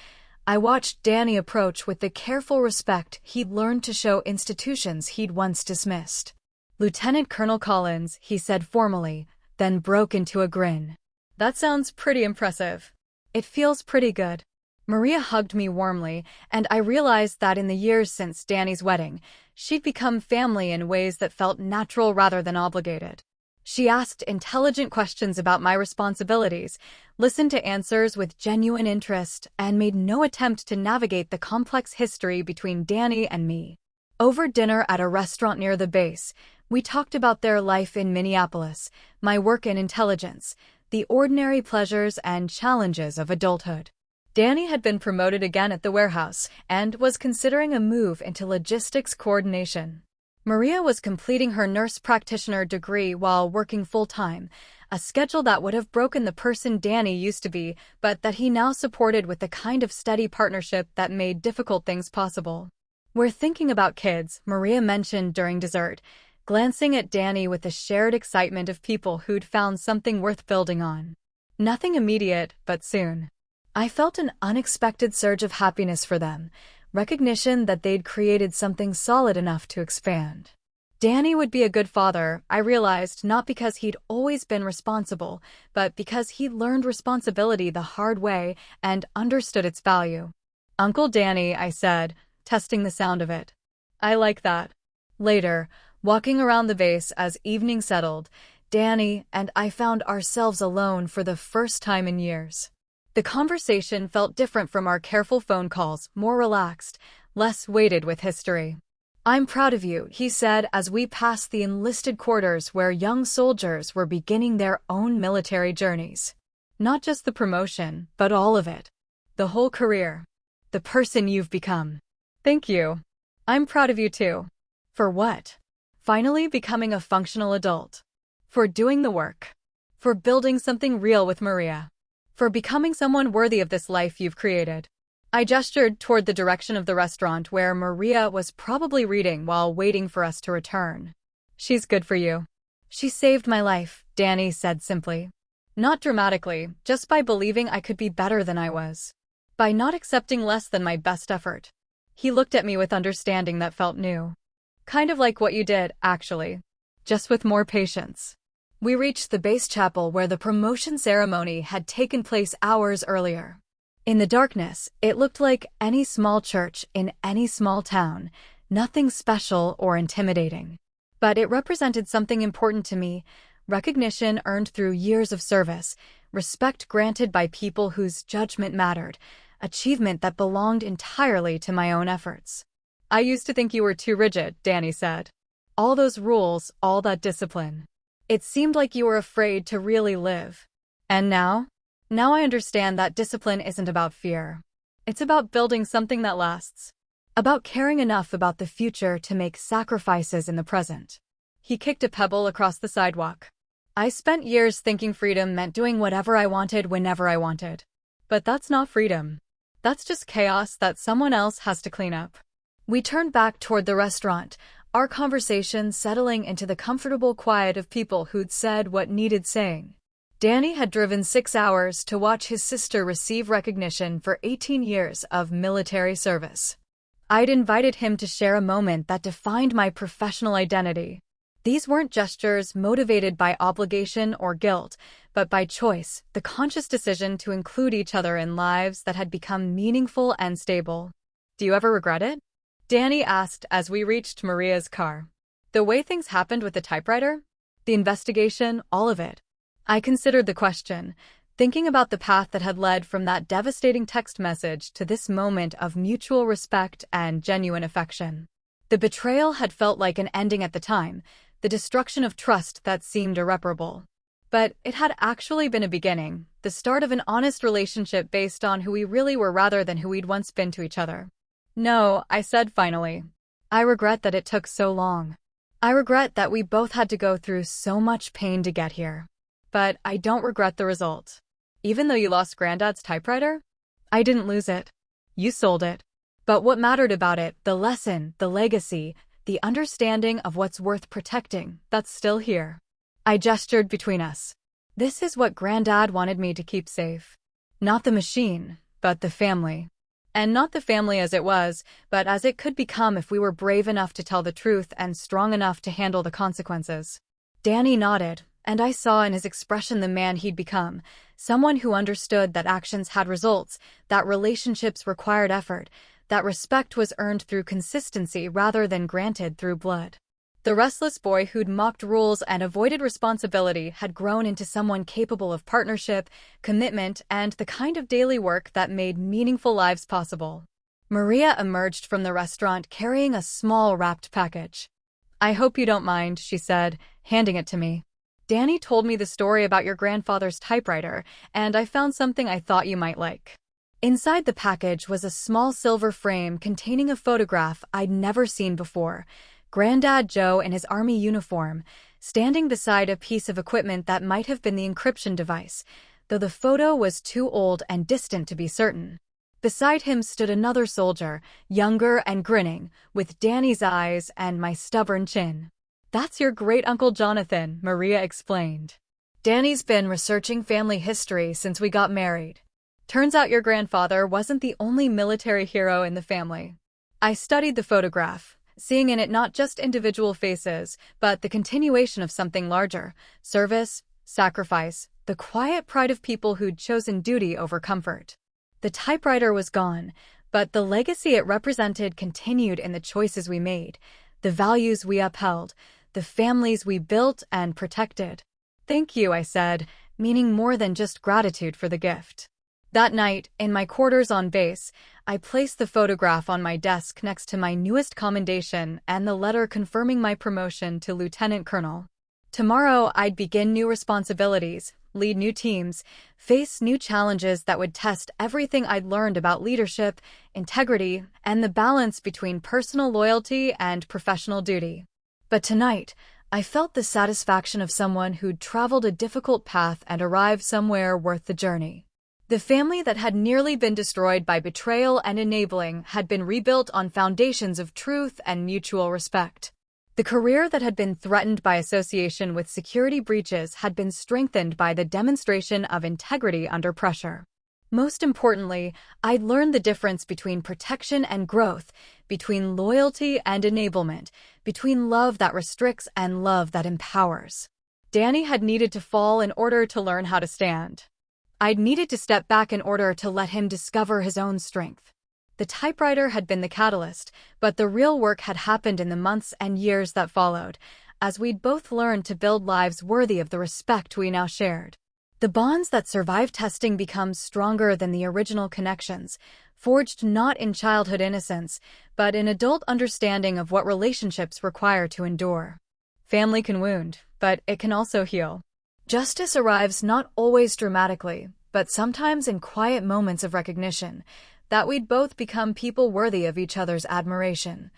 I watched Danny approach with the careful respect he'd learned to show institutions he'd once dismissed. "Lieutenant Colonel Collins," he said formally, then broke into a grin. "That sounds pretty impressive. It feels pretty good." Maria hugged me warmly, and I realized that in the years since Danny's wedding, she'd become family in ways that felt natural rather than obligated. She asked intelligent questions about my responsibilities, listened to answers with genuine interest, and made no attempt to navigate the complex history between Danny and me. Over dinner at a restaurant near the base, we talked about their life in Minneapolis, my work in intelligence, the ordinary pleasures and challenges of adulthood. Danny had been promoted again at the warehouse and was considering a move into logistics coordination. Maria was completing her nurse practitioner degree while working full-time, a schedule that would have broken the person Danny used to be, but that he now supported with the kind of steady partnership that made difficult things possible. "We're thinking about kids," Maria mentioned during dessert, glancing at Danny with the shared excitement of people who'd found something worth building on. "Nothing immediate, but soon." I felt an unexpected surge of happiness for them, recognition that they'd created something solid enough to expand. Danny would be a good father, I realized, not because he'd always been responsible, but because he'd learned responsibility the hard way and understood its value. "Uncle Danny," I said, testing the sound of it. "I like that." Later, walking around the base as evening settled, Danny and I found ourselves alone for the first time in years. The conversation felt different from our careful phone calls, more relaxed, less weighted with history. "I'm proud of you," he said as we passed the enlisted quarters where young soldiers were beginning their own military journeys. "Not just the promotion, but all of it. The whole career. The person you've become." "Thank you. I'm proud of you too." "For what?" "Finally becoming a functional adult. For doing the work. For building something real with Maria. For becoming someone worthy of this life you've created." I gestured toward the direction of the restaurant where Maria was probably reading while waiting for us to return. "She's good for you." "She saved my life," Danny said simply. Not dramatically, just by believing I could be better than I was. By not accepting less than my best effort. He looked at me with understanding that felt new. Kind of like what you did, actually. Just with more patience. We reached the base chapel where the promotion ceremony had taken place hours earlier. In the darkness, it looked like any small church in any small town, nothing special or intimidating. But it represented something important to me, recognition earned through years of service, respect granted by people whose judgment mattered, achievement that belonged entirely to my own efforts. I used to think you were too rigid, Danny said. All those rules, all that discipline. It seemed like you were afraid to really live. And now? Now I understand that discipline isn't about fear. It's about building something that lasts. About caring enough about the future to make sacrifices in the present. He kicked a pebble across the sidewalk. I spent years thinking freedom meant doing whatever I wanted whenever I wanted. But that's not freedom. That's just chaos that someone else has to clean up. We turned back toward the restaurant, our conversation settling into the comfortable quiet of people who'd said what needed saying. Danny had driven 6 hours to watch his sister receive recognition for 18 years of military service. I'd invited him to share a moment that defined my professional identity. These weren't gestures motivated by obligation or guilt, but by choice, the conscious decision to include each other in lives that had become meaningful and stable. Do you ever regret it? Danny asked as we reached Maria's car. The way things happened with the typewriter? The investigation, all of it. I considered the question, thinking about the path that had led from that devastating text message to this moment of mutual respect and genuine affection. The betrayal had felt like an ending at the time, the destruction of trust that seemed irreparable. But it had actually been a beginning, the start of an honest relationship based on who we really were rather than who we'd once been to each other. No, I said finally. I regret that it took so long. I regret that we both had to go through so much pain to get here. But I don't regret the result. Even though you lost Granddad's typewriter? I didn't lose it. You sold it. But what mattered about it, the lesson, the legacy, the understanding of what's worth protecting, that's still here. I gestured between us. This is what Granddad wanted me to keep safe. Not the machine, but the family. And not the family as it was, but as it could become if we were brave enough to tell the truth and strong enough to handle the consequences. Danny nodded, and I saw in his expression the man he'd become, someone who understood that actions had results, that relationships required effort, that respect was earned through consistency rather than granted through blood. The restless boy who'd mocked rules and avoided responsibility had grown into someone capable of partnership, commitment, and the kind of daily work that made meaningful lives possible. Maria emerged from the restaurant carrying a small wrapped package. I hope you don't mind, she said, handing it to me. Danny told me the story about your grandfather's typewriter, and I found something I thought you might like. Inside the package was a small silver frame containing a photograph I'd never seen before. Granddad Joe in his army uniform, standing beside a piece of equipment that might have been the encryption device, though the photo was too old and distant to be certain. Beside him stood another soldier, younger and grinning, with Danny's eyes and my stubborn chin. That's your great-uncle Jonathan, Maria explained. Danny's been researching family history since we got married. Turns out your grandfather wasn't the only military hero in the family. I studied the photograph, seeing in it not just individual faces, but the continuation of something larger: service, sacrifice, the quiet pride of people who'd chosen duty over comfort. The typewriter was gone, but the legacy it represented continued in the choices we made, the values we upheld, the families we built and protected. Thank you, I said, meaning more than just gratitude for the gift. That night, in my quarters on base, I placed the photograph on my desk next to my newest commendation and the letter confirming my promotion to lieutenant colonel. Tomorrow, I'd begin new responsibilities, lead new teams, face new challenges that would test everything I'd learned about leadership, integrity, and the balance between personal loyalty and professional duty. But tonight, I felt the satisfaction of someone who'd traveled a difficult path and arrived somewhere worth the journey. The family that had nearly been destroyed by betrayal and enabling had been rebuilt on foundations of truth and mutual respect. The career that had been threatened by association with security breaches had been strengthened by the demonstration of integrity under pressure. Most importantly, I'd learned the difference between protection and growth, between loyalty and enablement, between love that restricts and love that empowers. Danny had needed to fall in order to learn how to stand. I'd needed to step back in order to let him discover his own strength. The typewriter had been the catalyst, but the real work had happened in the months and years that followed, as we'd both learned to build lives worthy of the respect we now shared. The bonds that survive testing become stronger than the original connections, forged not in childhood innocence, but in adult understanding of what relationships require to endure. Family can wound, but it can also heal. Justice arrives not always dramatically, but sometimes in quiet moments of recognition, that we'd both become people worthy of each other's admiration,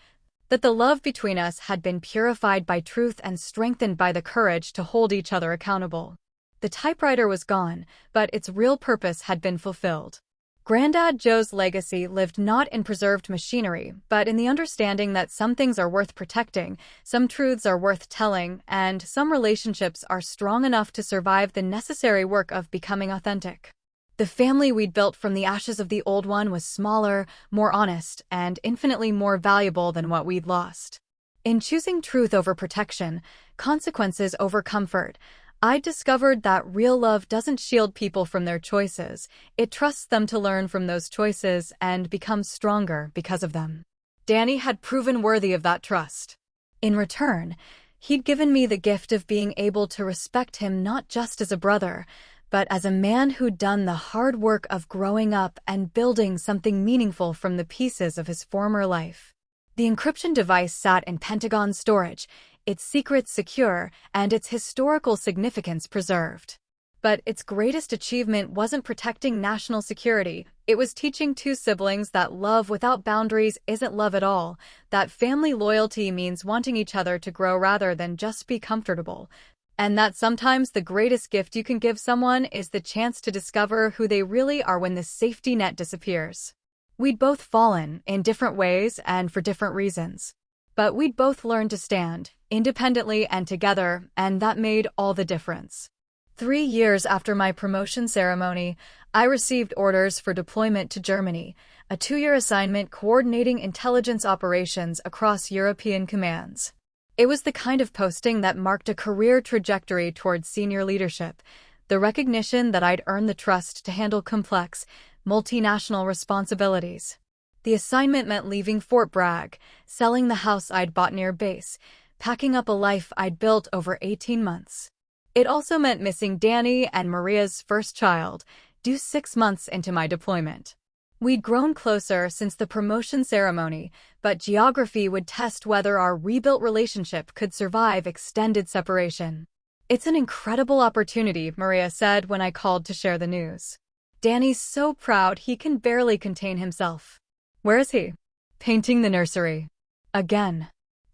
that the love between us had been purified by truth and strengthened by the courage to hold each other accountable. The typewriter was gone, but its real purpose had been fulfilled. Grandad Joe's legacy lived not in preserved machinery, but in the understanding that some things are worth protecting, some truths are worth telling, and some relationships are strong enough to survive the necessary work of becoming authentic. The family we'd built from the ashes of the old one was smaller, more honest, and infinitely more valuable than what we'd lost. In choosing truth over protection, consequences over comfort, I discovered that real love doesn't shield people from their choices, it trusts them to learn from those choices and become stronger because of them. Danny had proven worthy of that trust. In return, he'd given me the gift of being able to respect him not just as a brother, but as a man who'd done the hard work of growing up and building something meaningful from the pieces of his former life. The encryption device sat in Pentagon storage, its secrets secure, and its historical significance preserved. But its greatest achievement wasn't protecting national security, it was teaching two siblings that love without boundaries isn't love at all, that family loyalty means wanting each other to grow rather than just be comfortable, and that sometimes the greatest gift you can give someone is the chance to discover who they really are when the safety net disappears. We'd both fallen, in different ways and for different reasons. But we'd both learned to stand, independently and together, and that made all the difference. 3 years after my promotion ceremony, I received orders for deployment to Germany, a 2-year assignment coordinating intelligence operations across European commands. It was the kind of posting that marked a career trajectory towards senior leadership, the recognition that I'd earned the trust to handle complex, multinational responsibilities. The assignment meant leaving Fort Bragg, selling the house I'd bought near base, packing up a life I'd built over 18 months. It also meant missing Danny and Maria's first child, due 6 months into my deployment. We'd grown closer since the promotion ceremony, but geography would test whether our rebuilt relationship could survive extended separation. "It's an incredible opportunity," Maria said when I called to share the news. "Danny's so proud he can barely contain himself." "Where is he?" "Painting the nursery. Again.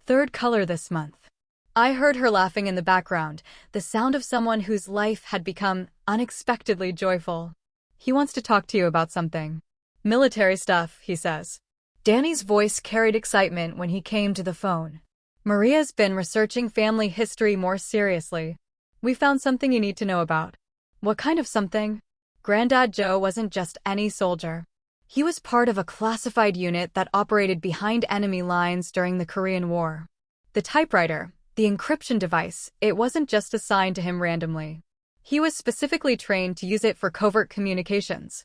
3rd color this month." I heard her laughing in the background, the sound of someone whose life had become unexpectedly joyful. "He wants to talk to you about something." "Military stuff," he says. Danny's voice carried excitement when he came to the phone. "Maria's been researching family history more seriously. We found something you need to know about." "What kind of something?" Grandad Joe wasn't just any soldier. He was part of a classified unit that operated behind enemy lines during the Korean War. The typewriter, the encryption device, it wasn't just assigned to him randomly. He was specifically trained to use it for covert communications.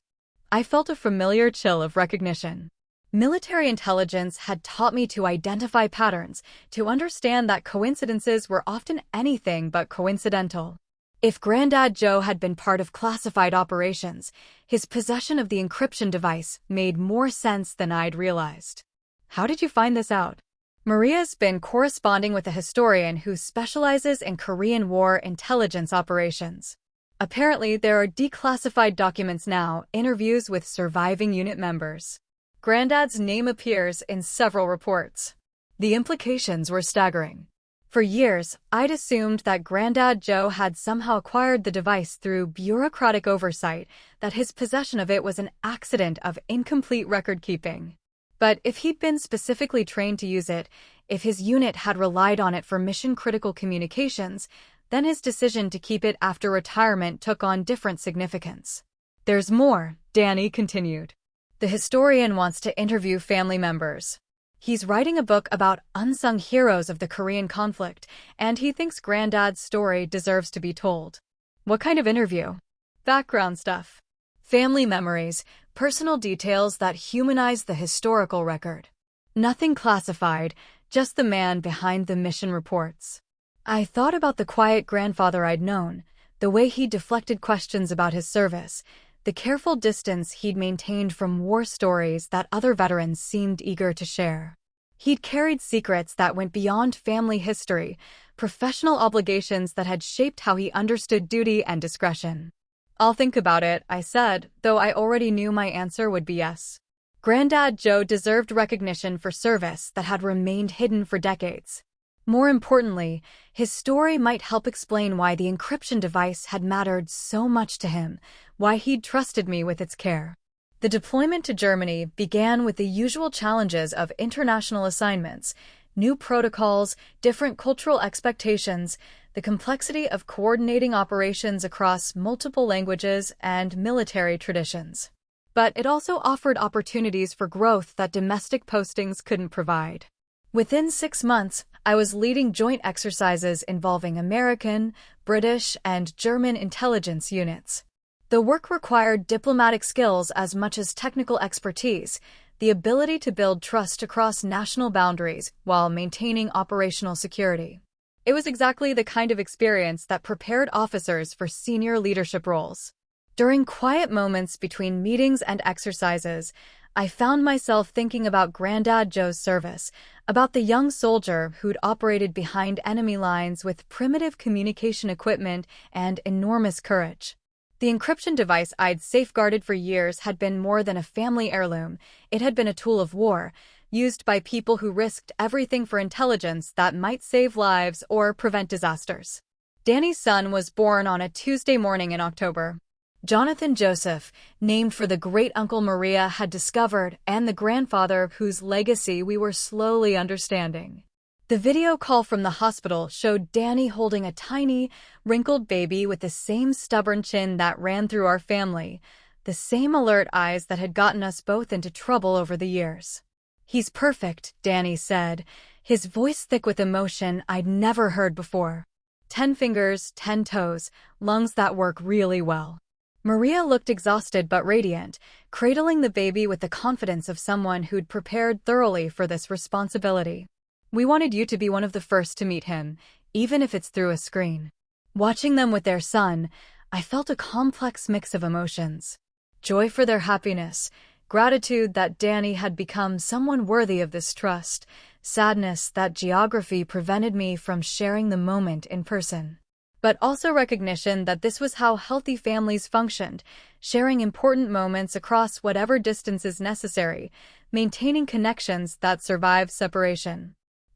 I felt a familiar chill of recognition. Military intelligence had taught me to identify patterns, to understand that coincidences were often anything but coincidental. If Grandad Joe had been part of classified operations, his possession of the encryption device made more sense than I'd realized. "How did you find this out?" Maria's been corresponding with a historian who specializes in Korean War intelligence operations. Apparently, there are declassified documents now, interviews with surviving unit members. Grandad's name appears in several reports. The implications were staggering. For years, I'd assumed that Grandad Joe had somehow acquired the device through bureaucratic oversight, that his possession of it was an accident of incomplete record-keeping. But if he'd been specifically trained to use it, if his unit had relied on it for mission-critical communications, then his decision to keep it after retirement took on different significance. There's more, Danny continued. The historian wants to interview family members. He's writing a book about unsung heroes of the Korean conflict, and he thinks Granddad's story deserves to be told. What kind of interview? Background stuff. Family memories, personal details that humanize the historical record. Nothing classified, just the man behind the mission reports. I thought about the quiet grandfather I'd known, the way he deflected questions about his service, the careful distance he'd maintained from war stories that other veterans seemed eager to share. He'd carried secrets that went beyond family history, professional obligations that had shaped how he understood duty and discretion. I'll think about it, I said, though I already knew my answer would be yes. Granddad Joe deserved recognition for service that had remained hidden for decades. More importantly, his story might help explain why the encryption device had mattered so much to him, why he'd trusted me with its care. The deployment to Germany began with the usual challenges of international assignments, new protocols, different cultural expectations, the complexity of coordinating operations across multiple languages and military traditions. But it also offered opportunities for growth that domestic postings couldn't provide. Within 6 months, I was leading joint exercises involving American, British, and German intelligence units. The work required diplomatic skills as much as technical expertise, the ability to build trust across national boundaries while maintaining operational security. It was exactly the kind of experience that prepared officers for senior leadership roles. During quiet moments between meetings and exercises, I found myself thinking about Granddad Joe's service, about the young soldier who'd operated behind enemy lines with primitive communication equipment and enormous courage. The encryption device I'd safeguarded for years had been more than a family heirloom. It had been a tool of war, used by people who risked everything for intelligence that might save lives or prevent disasters. Danny's son was born on a Tuesday morning in October. Jonathan Joseph, named for the great-uncle Maria had discovered, and the grandfather whose legacy we were slowly understanding. The video call from the hospital showed Danny holding a tiny, wrinkled baby with the same stubborn chin that ran through our family, the same alert eyes that had gotten us both into trouble over the years. "He's perfect," Danny said, his voice thick with emotion I'd never heard before. 10 fingers, 10 toes, lungs that work really well. Maria looked exhausted but radiant, cradling the baby with the confidence of someone who'd prepared thoroughly for this responsibility. "We wanted you to be one of the first to meet him, even if it's through a screen." Watching them with their son, I felt a complex mix of emotions. Joy for their happiness, gratitude that Danny had become someone worthy of this trust, sadness that geography prevented me from sharing the moment in person. But also recognition that this was how healthy families functioned, sharing important moments across whatever distance is necessary, maintaining connections that survive separation.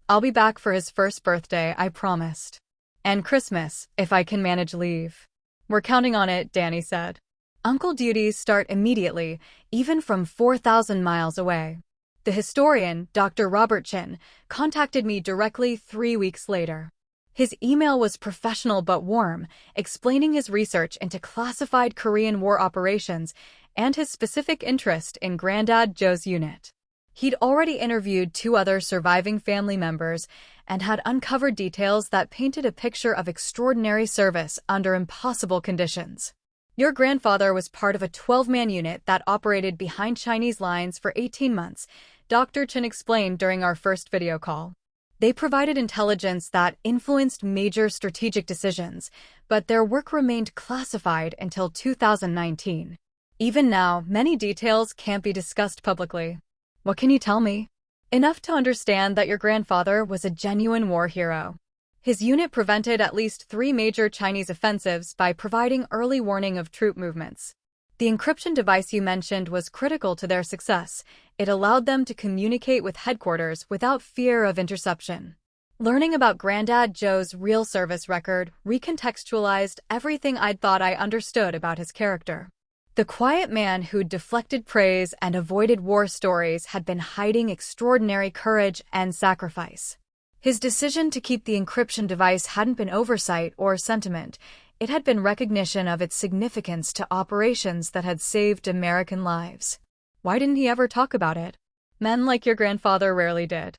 "I'll be back for his first birthday, I promised. And Christmas, if I can manage leave." "We're counting on it," Danny said. Uncle duties start immediately, even from 4,000 miles away. The historian, Dr. Robert Chin, contacted me directly 3 weeks later. His email was professional but warm, explaining his research into classified Korean War operations and his specific interest in Granddad Joe's unit. He'd already interviewed 2 other surviving family members and had uncovered details that painted a picture of extraordinary service under impossible conditions. "Your grandfather was part of a 12-man unit that operated behind Chinese lines for 18 months, Dr. Chen explained during our first video call. They provided intelligence that influenced major strategic decisions, but their work remained classified until 2019. Even now, many details can't be discussed publicly." "What can you tell me?" "Enough to understand that your grandfather was a genuine war hero. His unit prevented at least 3 major Chinese offensives by providing early warning of troop movements. The encryption device you mentioned was critical to their success. It allowed them to communicate with headquarters without fear of interception." Learning about Granddad Joe's real service record recontextualized everything I'd thought I understood about his character. The quiet man who'd deflected praise and avoided war stories had been hiding extraordinary courage and sacrifice. His decision to keep the encryption device hadn't been oversight or sentiment. It had been recognition of its significance to operations that had saved American lives. Why didn't he ever talk about it? Men like your grandfather rarely did.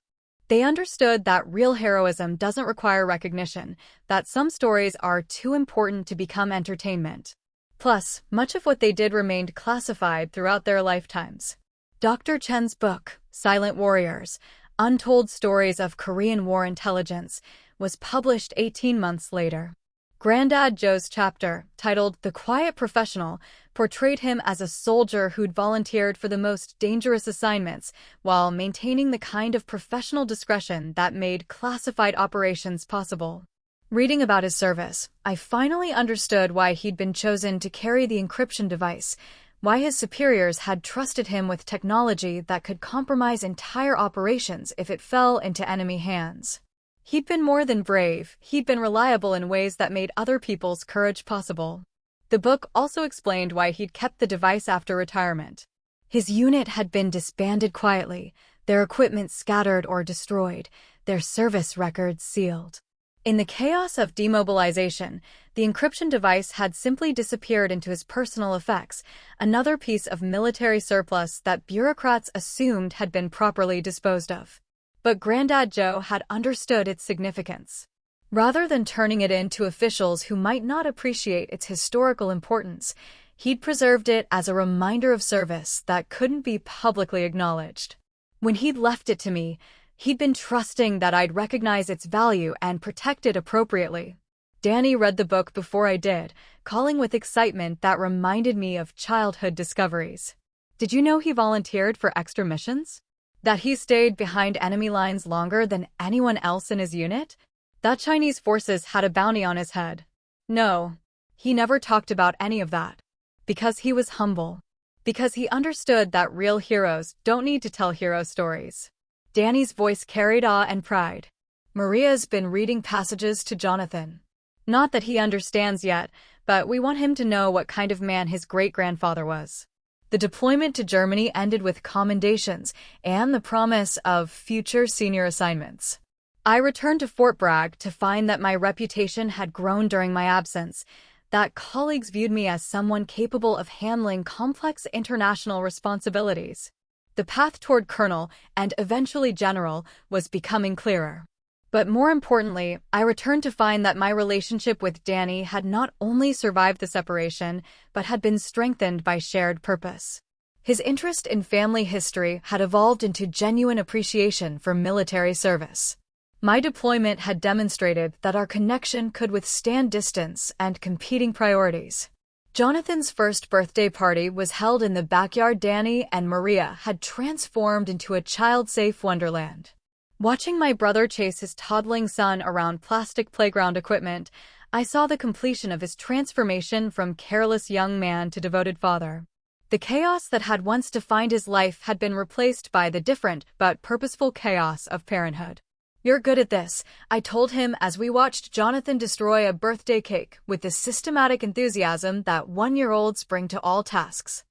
They understood that real heroism doesn't require recognition, that some stories are too important to become entertainment. Plus, much of what they did remained classified throughout their lifetimes. Dr. Chen's book, Silent Warriors: Untold Stories of Korean War Intelligence, was published 18 months later. Granddad Joe's chapter, titled The Quiet Professional, portrayed him as a soldier who'd volunteered for the most dangerous assignments while maintaining the kind of professional discretion that made classified operations possible. Reading about his service, I finally understood why he'd been chosen to carry the encryption device, why his superiors had trusted him with technology that could compromise entire operations if it fell into enemy hands. He'd been more than brave, he'd been reliable in ways that made other people's courage possible. The book also explained why he'd kept the device after retirement. His unit had been disbanded quietly, their equipment scattered or destroyed, their service records sealed. In the chaos of demobilization, the encryption device had simply disappeared into his personal effects, another piece of military surplus that bureaucrats assumed had been properly disposed of. But Granddad Joe had understood its significance. Rather than turning it in to officials who might not appreciate its historical importance, he'd preserved it as a reminder of service that couldn't be publicly acknowledged. When he'd left it to me, he'd been trusting that I'd recognize its value and protect it appropriately. Danny read the book before I did, calling with excitement that reminded me of childhood discoveries. Did you know he volunteered for extra missions? That he stayed behind enemy lines longer than anyone else in his unit? That Chinese forces had a bounty on his head? No, he never talked about any of that. Because he was humble. Because he understood that real heroes don't need to tell hero stories. Danny's voice carried awe and pride. Maria's been reading passages to Jonathan. Not that he understands yet, but we want him to know what kind of man his great-grandfather was. The deployment to Germany ended with commendations and the promise of future senior assignments. I returned to Fort Bragg to find that my reputation had grown during my absence, that colleagues viewed me as someone capable of handling complex international responsibilities. The path toward colonel, and eventually general, was becoming clearer. But more importantly, I returned to find that my relationship with Danny had not only survived the separation, but had been strengthened by shared purpose. His interest in family history had evolved into genuine appreciation for military service. My deployment had demonstrated that our connection could withstand distance and competing priorities. Jonathan's first birthday party was held in the backyard. Danny and Maria had transformed into a child-safe wonderland. Watching my brother chase his toddling son around plastic playground equipment, I saw the completion of his transformation from careless young man to devoted father. The chaos that had once defined his life had been replaced by the different but purposeful chaos of parenthood. "You're good at this," I told him as we watched Jonathan destroy a birthday cake with the systematic enthusiasm that one-year-olds bring to all tasks.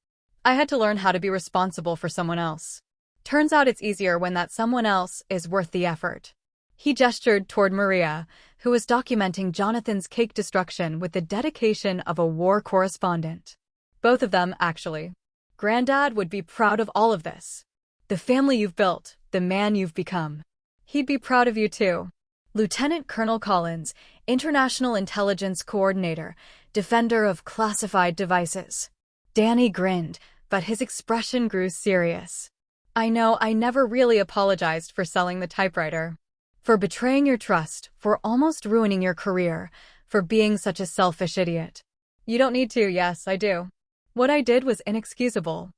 I had to learn how to be responsible for someone else. Turns out it's easier when that someone else is worth the effort. He gestured toward Maria, who was documenting Jonathan's cake destruction with the dedication of a war correspondent. Both of them, actually. Granddad would be proud of all of this. The family you've built, the man you've become. He'd be proud of you too. Lieutenant Colonel Collins, International Intelligence Coordinator, defender of classified devices. Danny grinned, but his expression grew serious. I know I never really apologized for selling the typewriter. For betraying your trust, for almost ruining your career, for being such a selfish idiot. You don't need to, yes, I do. What I did was inexcusable.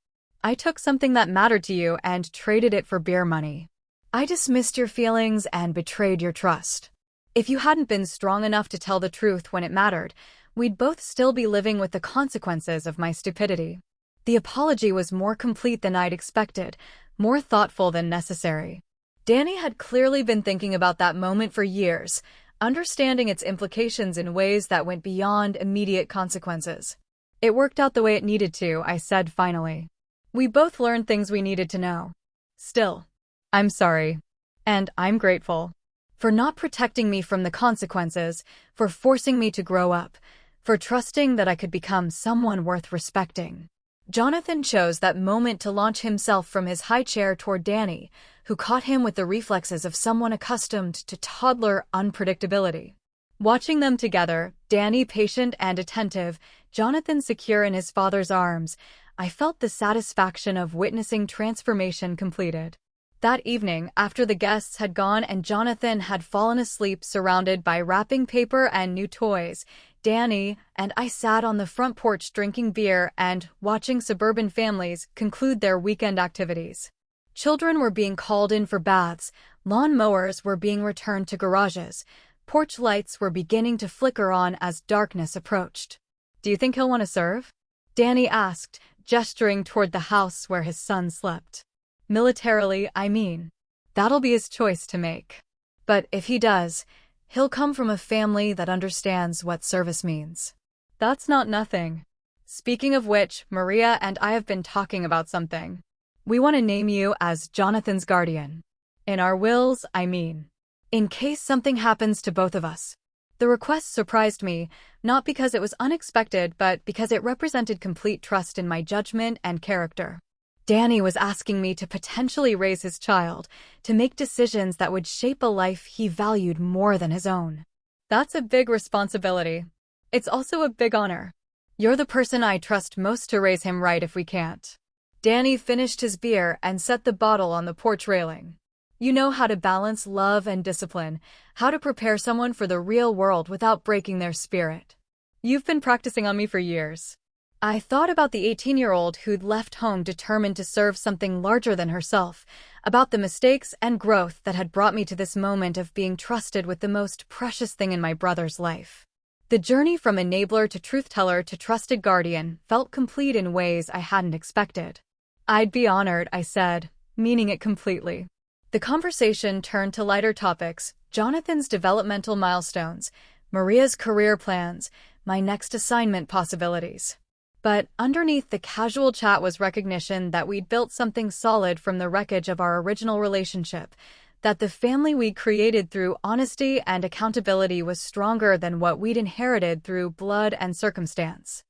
I took something that mattered to you and traded it for beer money. I dismissed your feelings and betrayed your trust. If you hadn't been strong enough to tell the truth when it mattered, we'd both still be living with the consequences of my stupidity. The apology was more complete than I'd expected, more thoughtful than necessary. Danny had clearly been thinking about that moment for years, understanding its implications in ways that went beyond immediate consequences. It worked out the way it needed to, I said finally. We both learned things we needed to know. Still, I'm sorry. And I'm grateful. For not protecting me from the consequences, for forcing me to grow up, for trusting that I could become someone worth respecting. Jonathan chose that moment to launch himself from his high chair toward Danny, who caught him with the reflexes of someone accustomed to toddler unpredictability. Watching them together, Danny patient and attentive, Jonathan secure in his father's arms, I felt the satisfaction of witnessing transformation completed. That evening, after the guests had gone and Jonathan had fallen asleep surrounded by wrapping paper and new toys, Danny and I sat on the front porch drinking beer and watching suburban families conclude their weekend activities. Children were being called in for baths, lawn mowers were being returned to garages, porch lights were beginning to flicker on as darkness approached. "Do you think he'll want to serve?" Danny asked, gesturing toward the house where his son slept. "Militarily, I mean. That'll be his choice to make. But if he does, he'll come from a family that understands what service means." "That's not nothing. Speaking of which, Maria and I have been talking about something. We want to name you as Jonathan's guardian. In our wills, I mean. In case something happens to both of us." The request surprised me, not because it was unexpected, but because it represented complete trust in my judgment and character. Danny was asking me to potentially raise his child, to make decisions that would shape a life he valued more than his own. That's a big responsibility. It's also a big honor. You're the person I trust most to raise him right if we can't. Danny finished his beer and set the bottle on the porch railing. You know how to balance love and discipline, how to prepare someone for the real world without breaking their spirit. You've been practicing on me for years. I thought about the 18-year-old who'd left home determined to serve something larger than herself, about the mistakes and growth that had brought me to this moment of being trusted with the most precious thing in my brother's life. The journey from enabler to truth-teller to trusted guardian felt complete in ways I hadn't expected. "I'd be honored," I said, meaning it completely. The conversation turned to lighter topics, Jonathan's developmental milestones, Maria's career plans, my next assignment possibilities. But underneath the casual chat was recognition that we'd built something solid from the wreckage of our original relationship, that the family we'd created through honesty and accountability was stronger than what we'd inherited through blood and circumstance.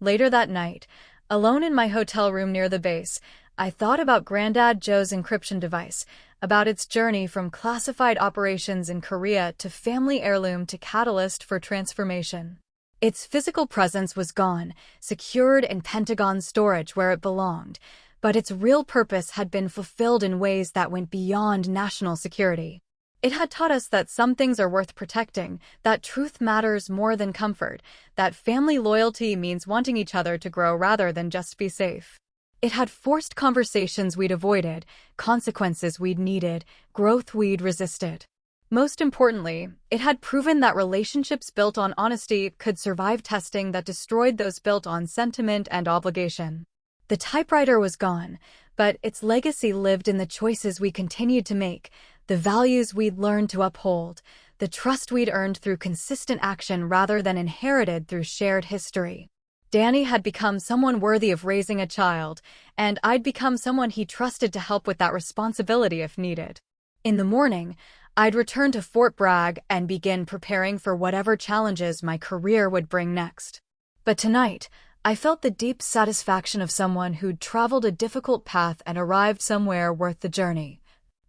Later that night, alone in my hotel room near the base, I thought about Granddad Joe's encryption device, about its journey from classified operations in Korea to family heirloom to catalyst for transformation. Its physical presence was gone, secured in Pentagon storage where it belonged, but its real purpose had been fulfilled in ways that went beyond national security. It had taught us that some things are worth protecting, that truth matters more than comfort, that family loyalty means wanting each other to grow rather than just be safe. It had forced conversations we'd avoided, consequences we'd needed, growth we'd resisted. Most importantly, it had proven that relationships built on honesty could survive testing that destroyed those built on sentiment and obligation. The typewriter was gone, but its legacy lived in the choices we continued to make, the values we'd learned to uphold, the trust we'd earned through consistent action rather than inherited through shared history. Danny had become someone worthy of raising a child, and I'd become someone he trusted to help with that responsibility if needed. In the morning, I'd return to Fort Bragg and begin preparing for whatever challenges my career would bring next. But tonight, I felt the deep satisfaction of someone who'd traveled a difficult path and arrived somewhere worth the journey.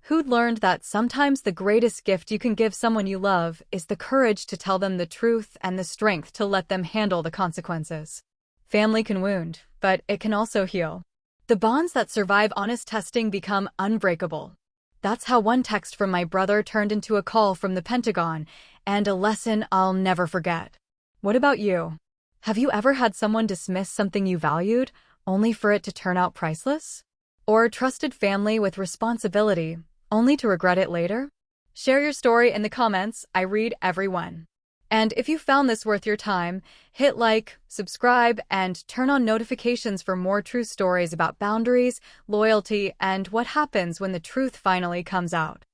Who'd learned that sometimes the greatest gift you can give someone you love is the courage to tell them the truth and the strength to let them handle the consequences. Family can wound, but it can also heal. The bonds that survive honest testing become unbreakable. That's how one text from my brother turned into a call from the Pentagon, and a lesson I'll never forget. What about you? Have you ever had someone dismiss something you valued, only for it to turn out priceless? Or trusted family with responsibility, only to regret it later? Share your story in the comments. I read every one. And if you found this worth your time, hit like, subscribe, and turn on notifications for more true stories about boundaries, loyalty, and what happens when the truth finally comes out.